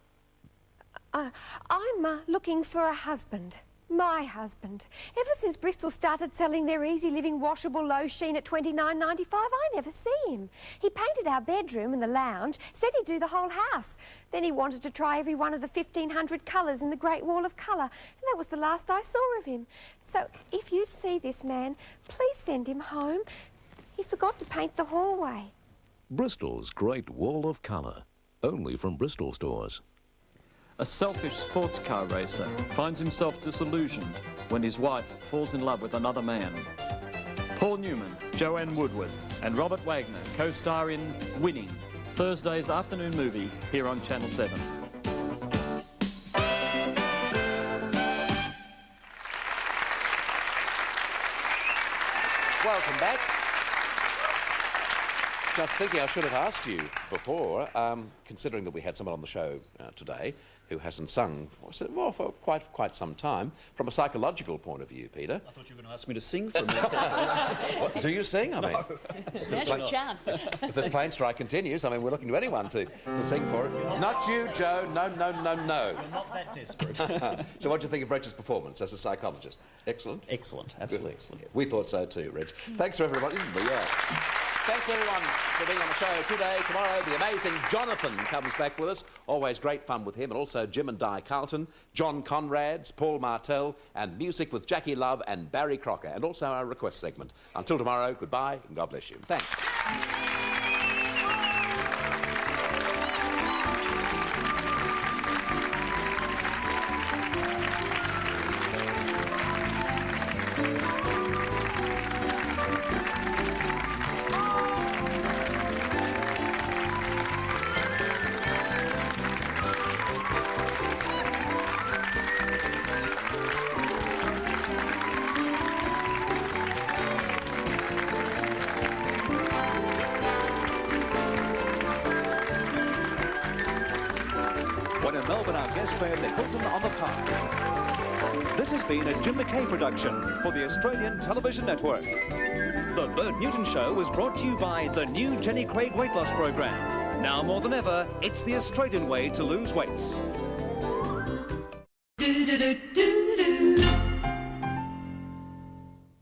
I'm looking for a husband. My husband. Ever since Bristol started selling their Easy Living washable low sheen at $29.95, I never see him. He painted our bedroom and the lounge, said he'd do the whole house. Then he wanted to try every one of the 1,500 colours in the Great Wall of Colour, and that was the last I saw of him. So if you see this man, please send him home. He forgot to paint the hallway. Bristol's Great Wall of Colour. Only from Bristol stores. A selfish sports car racer finds himself disillusioned when his wife falls in love with another man. Paul Newman, Joanne Woodward and Robert Wagner co-star in Winning, Thursday's afternoon movie here on Channel 7. Welcome back. Just thinking I should have asked you before, considering that we had someone on the show today who hasn't sung for quite some time, from a psychological point of view, Peter. I thought you were going to ask me to sing for a minute. What, do you sing? I mean, There's a chance. If this plane strike continues, I mean, we're looking to anyone to sing for it. Not you, Joe. No. You're not that desperate. So what do you think of Reg's performance as a psychologist? Excellent? Excellent. Absolutely excellent. Yeah, we thought so too, Reg. Thanks for everybody. Thanks everyone for being on the show today. Tomorrow, the amazing Jonathan comes back with us. Always great fun with him. And also Jim and Di Carlton, John Conrads, Paul Martell, and music with Jackie Love and Barry Crocker. And also our request segment. Until tomorrow, goodbye and God bless you. Thanks. When in Melbourne, our guests stay at the Hilton on the Park. This has been a Jim McKay production for the Australian Television Network. The Bert Newton Show was brought to you by the new Jenny Craig Weight Loss Program. Now more than ever, it's the Australian way to lose weight.